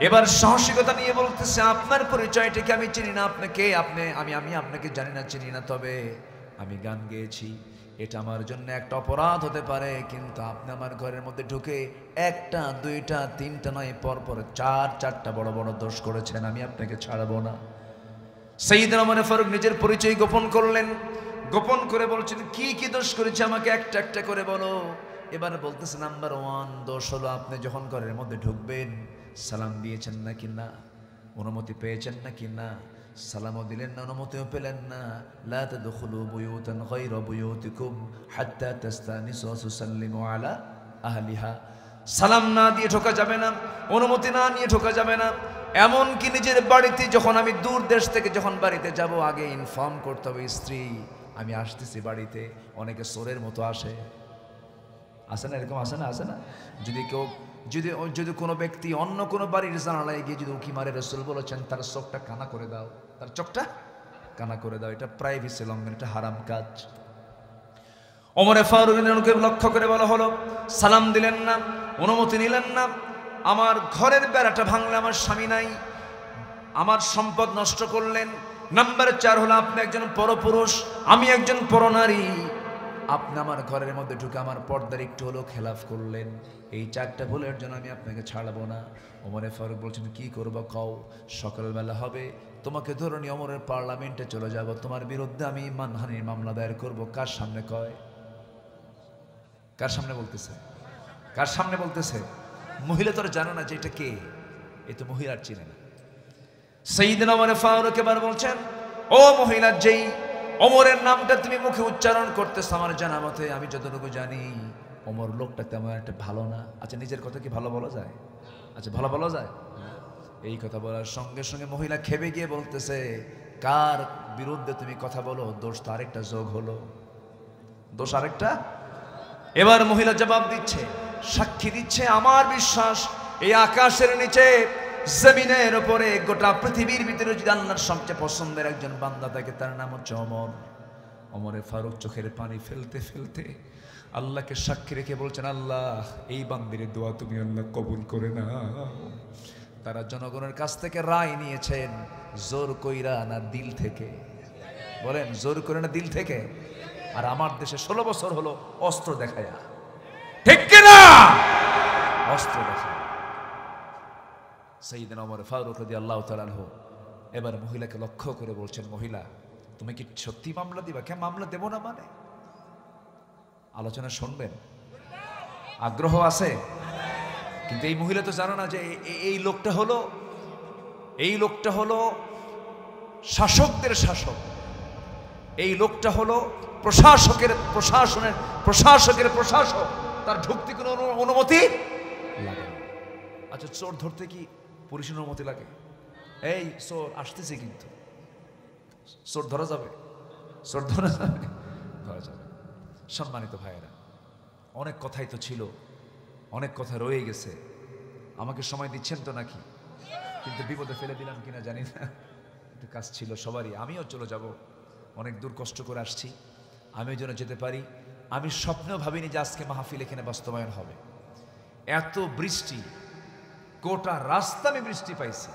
এবার সাহসিকতা নিয়ে বলতেছে, আপনার পরিচয়টা কি আমি চিনি না, আপনাকে আমি আপনাকে জানি না, চিনি না, তবে আমি গান গেয়েছি। এটা আমার জন্য একটা অপরাধ হতে পারে, কিন্তু আপনি আমার ঘরের মধ্যে ঢুকে একটা দুইটা তিনটা নয়, পরপর চারটা বড় বড় দোষ করেছেন, আমি আপনাকে ছাড়বো না। সাইয়েদনা ওমর ফারুক নিজের পরিচয় গোপন করলেন। গোপন করে বলছেন, কি কি দোষ করেছে আমাকে একটা একটা করে বলো। এবার বলতেছে, নাম্বার 1 দোষ হলো আপনি যখন ঘরের মধ্যে ঢুকবেন সালাম দিয়েছেন নাকি না, অনুমতি পেয়েছেন নাকি না। সালামও দিলেন না, অনুমতিও পেলেন না। লা তাদখুলু বুয়ুতান গায়রা বুয়ুতিকুম হাত্তা তাস্তানিসু ওয়া তুসাল্লিমু আলা আহলিহা। সালাম না দিয়ে ঢোকা যাবে না, অনুমতি না নিয়ে ঢোকা যাবে না। এমনকি নিজের বাড়িতে যখন আমি দূর দেশ থেকে যখন বাড়িতে যাব, আগে ইনফর্ম করতে হবে স্ত্রী আমি আসতেছি বাড়িতে। অনেকে চোরের মতো আসে না, এরকম আসে না। যদি কোনো ব্যক্তি অন্য কোনো বাড়ির জানালায় গিয়ে যদি উকি মারে, রাসূল বলেছেন তার চোখটা কানা করে দাও, তার চোখটা কানা করে দাও। এটা প্রাইভেসি লঙ্ঘন, এটা হারাম কাজ। ওমরে ফারুককে লক্ষ্য করে বলা হলো, সালাম দিলেন না, অনুমতি নিলেন না। আমার ঘরের বেড়াটা ভাঙলে আমার স্বামী নাই, আমার সম্পদ নষ্ট করলেন। নাম্বার 4 হলো আপনি একজন পরপুরুষ, আমি একজন পরনারী। আপনি আমার ঘরের মধ্যে ঢুকে আমার পর্দার একটু হলো খেলাফ করলেন। এই 4টা ভুলের জন্য আমি আপনাকে ছাড়বো না। ওমরে ফারুক বলছেন, কি করবো কও? সকালবেলা হবে তোমাকে ধরে নিয়ে ওমরের পার্লামেন্টে চলে যাব, তোমার বিরুদ্ধে আমি মানহানির মামলা দায়ের করবো। কার সামনে কয়? কার সামনে বলতেছে? কার সামনে বলতেছে? মহিলা তো জানো না যে এটা কে, এ তো মহিলার চিনে না। সাইয়েদনা ওমর ফারুক এবার বলছেন, ও মহিলা, যেই ওমরের নামটা তুমি মুখে উচ্চারণ করতেছ, আমার জানা মতে, আমি যতটুকু জানি, ওমর লোকটা তেমন একটা ভালো না। আচ্ছা, নিজের কথা কি ভালো বলা যায়? আচ্ছা, ভালো বলা যায়? এই কথা বলার সঙ্গে সঙ্গে মহিলা খেপে গিয়ে বলতেছে, কার বিরুদ্ধে তুমি কথা বলো? দোষ তো আরেকটা যোগ হলো, দোষ আরেকটা। এবার মহিলা জবাব দিচ্ছে, সাক্ষী দিচ্ছে, আমার বিশ্বাস এই আকাশের নিচে জমিনের উপরে গোটা পৃথিবীর ভিতরে যদি আল্লাহর সবচেয়ে পছন্দের একজন বান্দা থাকে, তার নাম হচ্ছে ওমর। ওমরে ফারুক চোখের পানি ফেলতে ফেলতে আল্লাহকে সাক্ষী রেখে বলছেন, আল্লাহ, এই বান্দির দোয়া তুমি আল্লাহ কবুল করে নাও। তারা জনগণের কাছ থেকে রায় নিয়েছেন, জোর কইরা না দিল থেকে? বলেন, জোর করে না দিল থেকে? আর আমার দেশে 16 বছর হলো অস্ত্র দেখায়া, ঠিক কিনা? অস্ত্র দেখায়। সাইয়েদনা ওমর ফারুক রাদিয়াল্লাহু তাআলা আনহু এবার মহিলাকে লক্ষ্য করে বলছেন, মহিলা, তুমি কি সত্যি মামলা দিবা? কেন মামলা দেব না মানে? আলোচনা শুনবেন? আগ্রহ আছে? কিন্তু এই মহিলা তো জানো না যে এই লোকটা হলো শাসকদের শাসক। এই লোকটা হলো প্রশাসকের প্রশাসক। তার ঢুকতে কোনো অনুমতি লাগে না। আচ্ছা, চোর ধরতে কি পুলিশের অনুমতি লাগে? এই চোর আসতেছে, কিন্তু চোর ধরা যাবে? ধরা যাবে। সম্মানিত ভাইয়েরা, অনেক কথাই তো ছিল, অনেক কথা রয়ে গেছে। আমাকে সময় দিচ্ছেন তো নাকি? কিন্তু বিপদে ফেলে দিলাম কিনা জানি না, একটু কাজ ছিল সবারই। আমিও চলে যাব, অনেক দূর কষ্ট করে আসছি, আমিও যেন যেতে পারি। আমি স্বপ্নেও ভাবিনি যে আজকে মাহফিল এখানে বাস্তবায়ন হবে। এত বৃষ্টি, গোটা রাস্তা আমি বৃষ্টি পাইছি,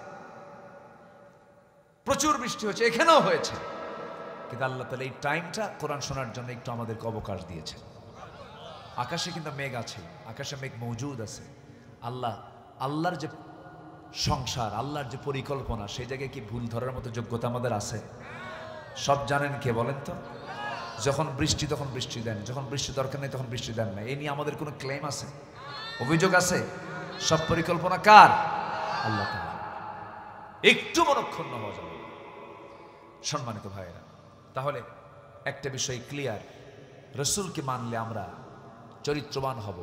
প্রচুর বৃষ্টি হয়েছে, এখানেও হয়েছে। কিন্তু আল্লাহ তাআলা এই টাইমটা কোরআন শোনার জন্য একটু আমাদেরকে অবকাশ দিয়েছে। আকাশে কিন্তু মেঘ আছে, আকাশে মেঘ মজুদ আছে। আল্লাহর যে সংসার, আল্লাহর যে পরিকল্পনা, সেই জায়গায় কি ভুল ধরার মতো যোগ্যতা আমাদের আছে? সব জানেন কে বলেন তো? যখন বৃষ্টি তখন বৃষ্টি দেন, যখন বৃষ্টি দরকার নেই তখন বৃষ্টি দেন না। এই নিয়ে আমাদের কোনো ক্লেম আছে, অভিযোগ আছে? সব পরিকল্পনা কার? আল্লাহ তাআলা। একটু মনক্ষুণ্ণ হওয়া যাবে। সম্মানিত ভাইয়েরা, তাহলে একটা বিষয় ক্লিয়ার, রসুলকে মানলে আমরা চরিত্রবান হব,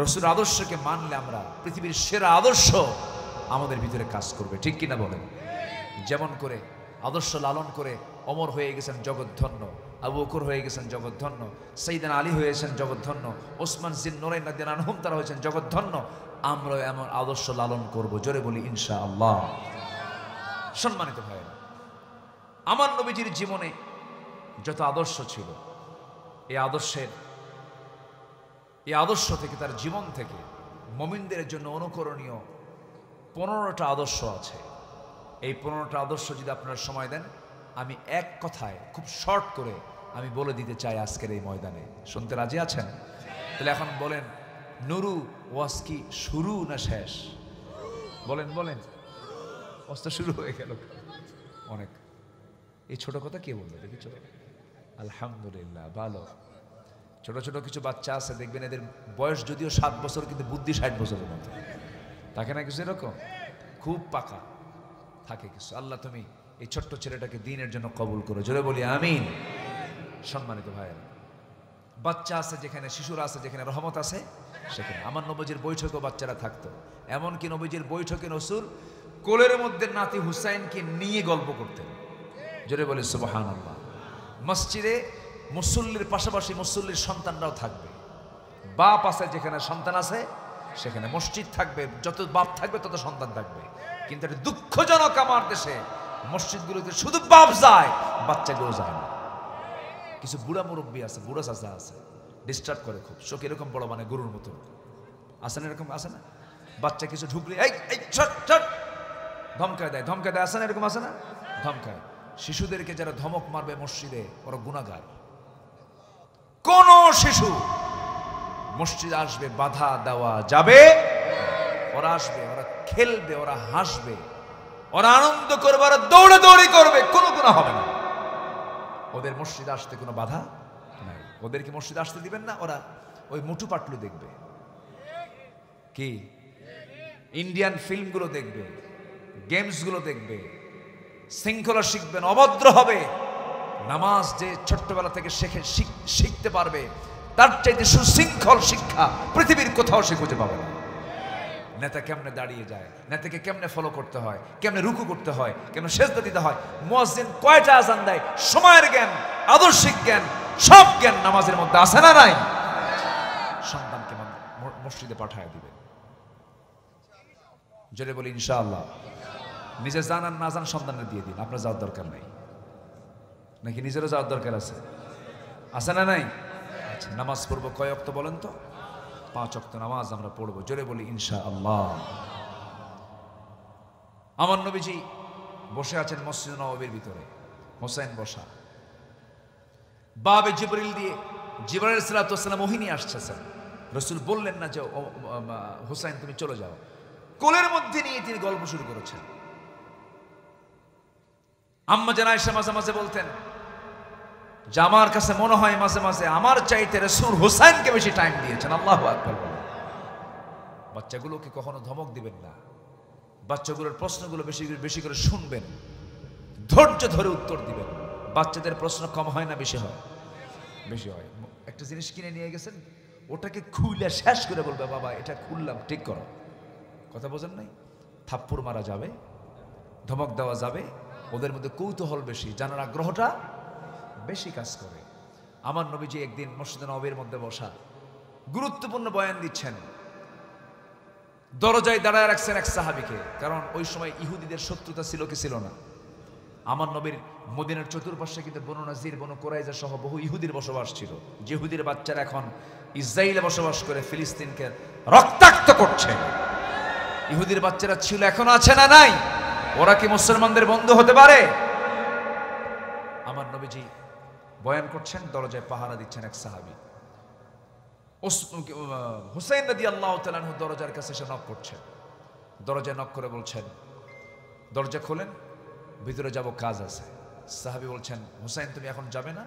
রসুল আদর্শকে মানলে আমরা পৃথিবীর সেরা আদর্শ আমাদের ভিতরে কাজ করবে, ঠিক কিনা বলেন? যেমন করে আদর্শ লালন করে ওমর হয়ে গেছেন জগৎধন্য, আবু বকর হয়ে গেছেন জগৎধন্য, সাইয়েদনা আলী হয়েছেন জগৎধন্য, ওসমান জিন্নুরাইন রাদিয়াল্লাহু আনহুম তারা হয়েছেন জগৎধন্য। আমরা এমন আদর্শ লালন করব, জোরে বলি ইনশাআল্লাহ। সম্মানিত ভাইয়েরা, আমার নবীজির জীবনে যত আদর্শ ছিল, এই আদর্শ থেকে, তার জীবন থেকে মুমিনদের জন্য অনুকরণীয় 15টা আদর্শ আছে। এই 15টা আদর্শ যদি আপনারা সময় দেন, আমি এক কথায় খুব শর্ট করে আমি বলে দিতে চাই আজকের এই ময়দানে। শুনতে রাজি আছেন? তাহলে এখন বলেন, নুরু ওয়াজ কি শুরু না শেষ? বলেন বলেন, ওয়াজ তো শুরু হয়ে গেল অনেক। এই ছোট কথা কে বললো দেখি? চলো, আলহামদুলিল্লাহ, ভালো। ছোট ছোট কিছু বাচ্চা আছে, দেখবেন এদের বয়স যদিও 7 বছর, কিন্তু বুদ্ধি 60 বছরের মতো থাকে না? কিছু এরকম খুব পাকা থাকে কিছু। আল্লাহ তুমি এই ছোট্ট ছেলেটাকে দ্বীনের জন্য কবুল করো, জোরে বলি আমিন। সম্মানিত ভাইয়েরা, বাচ্চা আছে যেখানে, শিশুরা আছে যেখানে, রহমত আছে সেখানে। আমার নবীজির বৈঠকেও বাচ্চারা থাকতো, এমনকি নবীজির বৈঠকে রাসূল কোলের মধ্যে নাতি হুসাইনকে নিয়ে গল্প করতেন, জোরে বলি সুবহানাল্লাহ। মসজিদে মুসল্লির পাশাপাশি মুসল্লির সন্তানরাও থাকবে। বাপ আছে যেখানে, সন্তান আছে সেখানে। মসজিদ থাকবে, যত বাপ থাকবে তত সন্তান থাকবে। কিন্তু এটা দুঃখজনক, আমার দেশে মসজিদগুলোতে শুধু বাপ যায়, বাচ্চাগুলো যায় না। কিছু বুড়া মুরব্বী আছে, বুড়া চাচা আছে, ডিস্টার্ব করে খুব, চোখ এরকম বড়, মানে গরুর মতো আছে না? এরকম আছে না? বাচ্চা কিছু ঢুকলে এই ছট ছট ধমকায় দেয়, আছে না? এরকম আছে না? ধমকায়। শিশুদেরকে যারা ধমক মারবে মসজিদে, ওরা গুনাহগার। কোন শিশু মসজিদে আসবে বাধা দেওয়া যাবে? ওরা আসবে, ওরা খেলবে, ওরা হাসবে, ওরা আনন্দ করবে, ওরা দৌড়াদৌড়ি করবে, কোনো গুনাহ হবে না। ওদের মসজিদে আসতে কোনো বাধা নাই। ওদেরকে মসজিদে আসতে দিবেন না, ওরা ওই মুটু পাটলু দেখবে, কি ইন্ডিয়ান ফিল্মগুলো দেখবে, গেমসগুলো দেখবে, শৃঙ্খলা শিখবেন, অভদ্র হবে। নামাজ যে ছোট্টবেলা থেকে শিখতে পারবে, তার চাইতে সুশৃঙ্খল শিক্ষা পৃথিবীর কোথাও সে খুঁজে পাবে না। নেতা কেমনে দাঁড়িয়ে যায়, নেতাকে কেমনে ফলো করতে হয়, কেমনে রুকু করতে হয়, কেমনে সেজদা দিতে হয়, মুয়াজ্জিন কয়টা আযান দেয়, সময়ের জ্ঞান, আদর্শিক জ্ঞান, সব জ্ঞান নামাজের মধ্যে আছে না নাই? সন্তানকে মসজিদে পাঠায় দিবে, জোরে বলি ইনশাআল্লাহ। নিজে জান আর না জান সন্তানের দিয়ে দিন, আপনার যাওয়ার দরকার নাই। নাকি নিজেরও যাওয়ার দরকার আছে? আছে না নাই? আচ্ছা, নামাজ পড়বো কয় ওয়াক্ত বলেন তো? 5 ওয়াক্ত নামাজ আমরা পড়বো, জোরে বলি ইনশাআল্লাহ। আমার নবীজি বসে আছেন মসজিদ নববীর ভিতরে, হোসেন বসা, বাবে জিবরিল দিয়ে জিবরাইল আলাইহিস সালাম ওহী আসছেন। রাসূল বললেন না যে হোসেন তুমি চলে যাও, কোলের মধ্যে নিয়ে তিনি গল্প শুরু করেছেন। আম্মা জান আয়েশা মাঝে মাঝে বলতেন যে আমার কাছে মনে হয় মাঝে মাঝে আমার চাইতে রাসূল হোসেনকে বেশি টাইম দিয়েছেন। আল্লাহু আকবার। বাচ্চাগুলোকে কখনো ধমক দিবেন না, বাচ্চাগুলোর প্রশ্নগুলো বেশি বেশি করে শুনবেন, ধৈর্য ধরে উত্তর দিবেন। বাচ্চাদের প্রশ্ন কম হয় না বেশি হয়? বেশি হয়। একটা জিনিস কিনে নিয়ে গেছেন, ওটাকে খুলে শেষ করে বলবে বাবা এটা খুললাম, ঠিক করো। কথা বোঝেন নাই? থাপ্পড় মারা যাবে, ধমক দেওয়া যাবে, ওদের মধ্যে কৌতূহল বেশি, জানার আগ্রহটা বেশি কাজ করে। আমার নবীজি একদিন মসজিদে নববীর মধ্যে বসা, গুরুত্বপূর্ণ বয়ান দিচ্ছেন, দরজায় দাঁড়ায় রাখছেন এক সাহাবীকে, কারণ ওই সময় ইহুদিদের শত্রুতা ছিল কি ছিল না? আমার নবীর মদিনার চতুর্পাশে কিন্তু বনু নাজির, বনু কুরাইজা সহ বহু ইহুদির বসবাস ছিল। যে ইহুদির বাচ্চারা এখন ইসরায়েলে বসবাস করে ফিলিস্তিনকে রক্তাক্ত করছে। ইহুদির বাচ্চারা ছিল, এখন আছে না নাই? ওরা কি মুসলমানদের বন্ধু হতে পারে? আমার নবীজি বয়ান করছেন, দরজায় পাহারা দিচ্ছেন এক সাহাবী। হুসাইন রাদিয়াল্লাহু তাআলা আনহু দরজার কাছে এসে নক করছেন। দরজায় নক করে বলছেন, দরজা খোলেন, ভিতরে যাব, কাজ আছে। সাহাবী বলছেন, হুসাইন তুমি এখন যাবে না?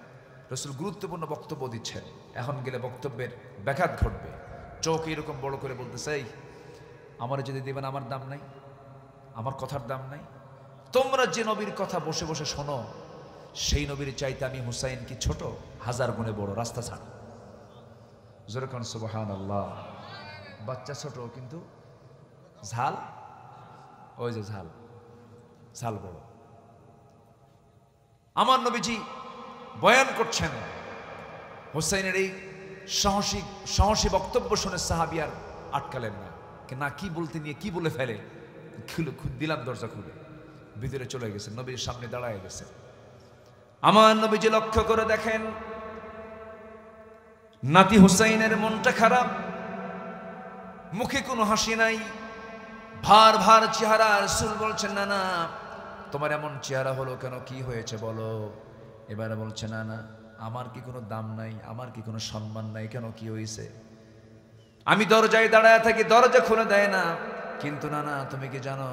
রাসূল গুরুত্বপূর্ণ বক্তব্য দিচ্ছেন, এখন গেলে বক্তব্যের ব্যাঘাত ঘটবে। চোখ এরকম বড় করে বলতেছে, এই আমার যদি দিবেন আমার দাম নাই, আমার কথার দাম নাই? তোমরা যে নবীর কথা বসে বসে শোনো, সেই নবীর চাইতে আমি হুসাইন কি ছোট? 1000 গুণে বড়। রাস্তা ছাড়। জোরে কোন সুবহানাল্লাহ। বাচ্চা ছোট কিন্তু ঝাল, ওই যে ঝাল, ঝাল বড়। আমার নবীজি বয়ান করছেন, হুসাইনের এই সাহসী বক্তব্য শুনে সাহাবী আর আটকালেন না, না কি বলতে নিয়ে কি বলে ফেলে। দিলাম দরজা খুলে, ভিতরে চলে গেছে, নবীর সামনে দাঁড়ায় গেছে। আমার নবীজি লক্ষ্য করে দেখেন, নাতি হুসাইনের মনটা খারাপ, মুখে কোনো হাসি নাই, ভার ভার চেহারা। রাসূল বলছেন, না না, তোমার এমন চেহারা হলো কেন? কি হয়েছে বলো? এবারে বলছে, না না, আমার কি কোনো দাম নাই, আমার কি কোনো সম্মান নাই? কেন, কি হয়েছে? আমি দরজায় দাঁড়ায় থাকি, দরজা খুলে দেয় না। কিন্তু না না, তুমি কি জানো,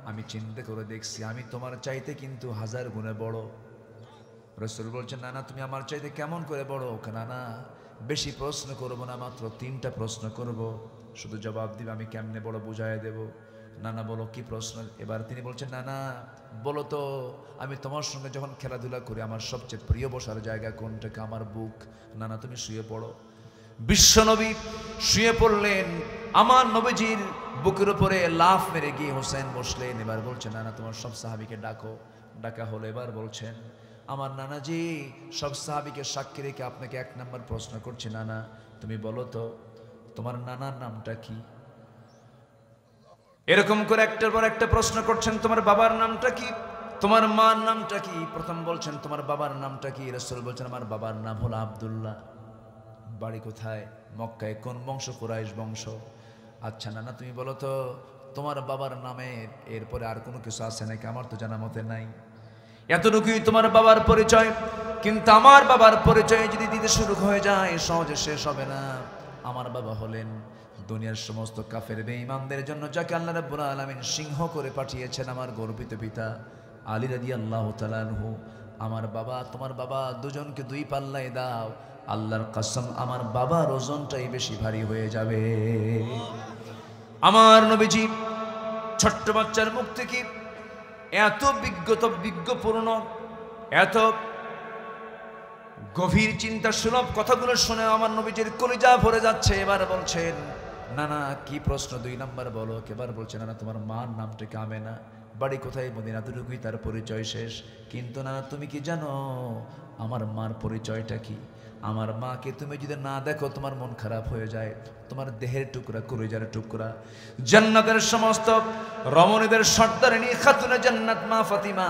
আমি চিন্তা করে দেখছি, আমি তোমার চাইতে কিন্তু 1000 গুণে বড়। রাসূল বলছেন, না না, তুমি আমার চাইতে কেমন করে বড়? না না, বেশি প্রশ্ন করবো না, মাত্র 3টা প্রশ্ন করব, শুধু জবাব দিবে, আমি কেমনে বড় বুঝায় দেব। না না, বলো কি প্রশ্ন? এবার তিনি বলছেন, না না, বলো তো, আমি তোমার সঙ্গে যখন খেলাধুলা করি আমার সবচেয়ে প্রিয় বসার জায়গা কোনটাকে? আমার বুক। না না, তুমি শুয়ে পড়ো। বিশ্বনবী শুয়ে পড়লেন, আমার নবীজির বুকের উপরে লাফ মেরে গিয়ে হোসেন বসলেন। এবার বলছেন, না না, তোমার সব সাহাবীকে ডাকো। ডাকা হলো। এবার বলছেন, আমার নানাজি সব সাহাবীকে সাক্ষী রেখে আপনাকে 1 নম্বর প্রশ্ন করছি, নানা তুমি বলো তো তোমার নানার নামটা কি? এরকম করে একটার পর একটা প্রশ্ন করছেন, তোমার বাবার নামটা কি? তোমার মার নামটা কি? প্রথম বলছেন, তোমার বাবার নামটা কি? রাসূল বলছেন, আমার বাবার নাম হলো আব্দুল্লাহ। বাড়ি কোথায়? মক্কায়। কোন বংশ? কুরাইশ বংশ। আচ্ছা নানা, তুমি বলো তো তোমার বাবার নামে এরপরে আর কোনো কিছু আছে নাকি? আমার তো জানা মতে নাই। এতটুকুই তোমার বাবার পরিচয়, কিন্তু আমার বাবার পরিচয় যদি দিতে শুরু হয়ে যায় সহজে শেষ হবে না। আমার বাবা হলেন দুনিয়ার সমস্ত কাফের বেঈমানদের জন্য যাকে আল্লাহ রাব্বুল আলামিন সিংহ করে পাঠিয়েছেন, আমার গর্বিত পিতা আলী রাদিয়াল্লাহু তাআলা আনহু। আমার বাবা, তোমার বাবা, দুজনকে 2 পাল্লায় দাও, আল্লাহর কসম আমার বাবার ওজনটাই বেশি ভারী হয়ে যাবে। আমার নবীজি ছোট্ট বাচ্চার মুখ থেকে এত বিজ্ঞপূর্ণ, এত গভীর চিন্তা সুলভ কথাগুলো শুনে আমার নবীজির কলিজা ভরে যাচ্ছে। এবার বলছেন, না না কি প্রশ্ন? 2 নাম্বার বলো। এবার বলছেন, না তোমার মার নামটা কি? আমেনা। বাড়ি কোথায়? মদিনা। এতটুকুই তার পরিচয় শেষ। কিন্তু না তুমি কি জানো আমার মার পরিচয়টা কি? আমার মাকে তুমি যদি না দেখো তোমার মন খারাপ হয়ে যায়। তোমার দেহের টুকরা, কলিজার টুকরা, জান্নাতের সমস্ত রমণীদের সর্দারিনী খাতুনে জান্নাত মা ফাতিমা।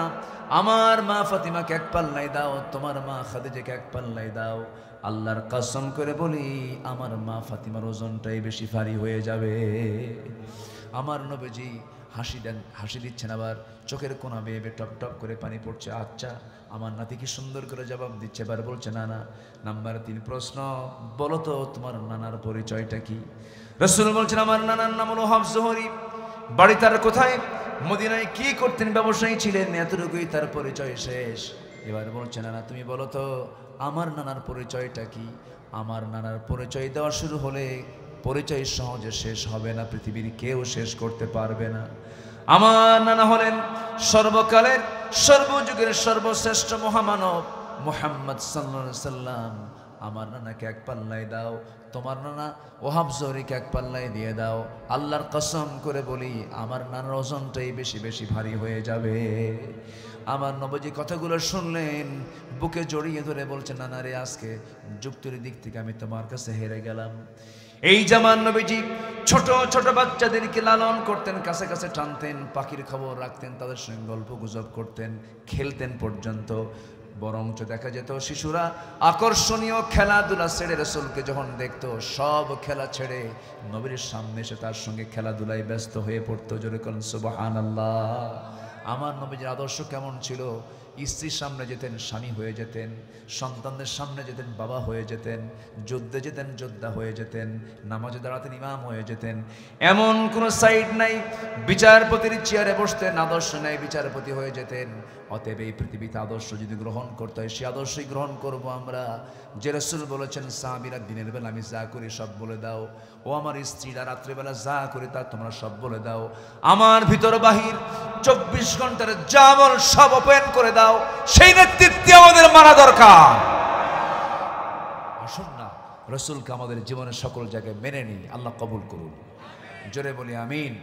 আমার মা ফাতিমাকে 1 পাল্লায় দাও, তোমার মা খাদিজাকে 1 পাল্লায় দাও। আল্লাহর কসম করে বলি আমার মা ফাতিমার ওজনটাই বেশি ভারী হয়ে যাবে। আমার নবীজি হাসি দিচ্ছেন, আবার চোখের কোনা বেয়ে টপ টপ করে পানি পড়ছে। আচ্ছা আমার নাতি কি সুন্দর করে জবাব দিচ্ছে। এবার বলছে, না না নাম্বার 3 প্রশ্ন, বলো তো তোমার নানার পরিচয়টা কি? রাসূল বলছেন, আমার নানার নাম হলো হাফস জোহরি। বাড়ি তার কোথায়? মদিনায়। কি করতেন? ব্যবসায়ী ছিলেন। এতটুকুই তার পরিচয় শেষ। এবার বলছে, না না তুমি বলো তো আমার নানার পরিচয়টা কি? আমার নানার পরিচয় দেওয়া শুরু হলে পরিচয় সহজে শেষ হবে না, পৃথিবীর কেউ শেষ করতে পারবে না। আমার নানা হলেন সর্বকালের সর্বযুগের সর্বশ্রেষ্ঠ মহামানব মুহাম্মদ সাল্লাল্লাহু আলাইহি সাল্লাম। আমার নানাকে 1 পাল্লায় দাও, তোমার নানা ওহাব জহরিকে 1 পাল্লায় দিয়ে দাও। আল্লাহর কসম করে বলি আমার নানার ওজনটাই বেশি বেশি ভারী হয়ে যাবে। আমার নবীজি কথাগুলো শুনলেন, বুকে জড়িয়ে ধরে বলছেন, নানা রে আজকে যুক্তির দিক থেকে আমি তোমার কাছে হেরে গেলাম। এই জামান নবীজি ছোট ছোট বাচ্চাদেরকে লালন করতেন, কাছে কাছে টানতেন, পাখির খবর রাখতেন, তাদের সঙ্গে গল্প গুজব করতেন, খেলতেন পর্যন্ত। বরঞ্চ দেখা যেত শিশুরা আকর্ষণীয় খেলাধুলা ছেড়ে রাসূলকে যখন দেখতো, সব খেলা ছেড়ে নবীর সামনে এসে তার সঙ্গে খেলাধুলায় ব্যস্ত হয়ে পড়তো। জোরে বলেন সুবহানাল্লাহ। আমার নবীর আদর্শ কেমন ছিল? স্ত্রীর সামনে যেতেন স্বামী হয়ে যেতেন, সন্তানদের সামনে যেতেন বাবা হয়ে যেতেন, যুদ্ধে যেতেন যোদ্ধা হয়ে যেতেন, নামাজে দাঁড়াতেন ইমাম হয়ে যেতেন। এমন কোনো সাইড নাই। বিচারপতির চেয়ারে বসতেন, আদর্শ নেই বিচারপতি হয়ে যেতেন। অতএব এই পৃথিবীতে আদর্শ যদি গ্রহণ করতে হয়, সে আদর্শই গ্রহণ করব আমরা। যে রাসূল বলেছেন, সাহাবীরা দিনের বেলা আমি যা করি সব বলে দাও, ও আমার স্ত্রীরা রাত্রিবেলা যা করি তা তোমরা সব বলে দাও। আমার ভিতর বাহির 24 ঘন্টার যা আমল সব ওপেন করে দাও। সেই নেতৃত্বে আমাদের মানা দরকার। আসুন না রাসূলকে আমাদের জীবনের সকল জায়গায় মেনে নিই। আল্লাহ কবুল করুন। জোরে বলি আমিন।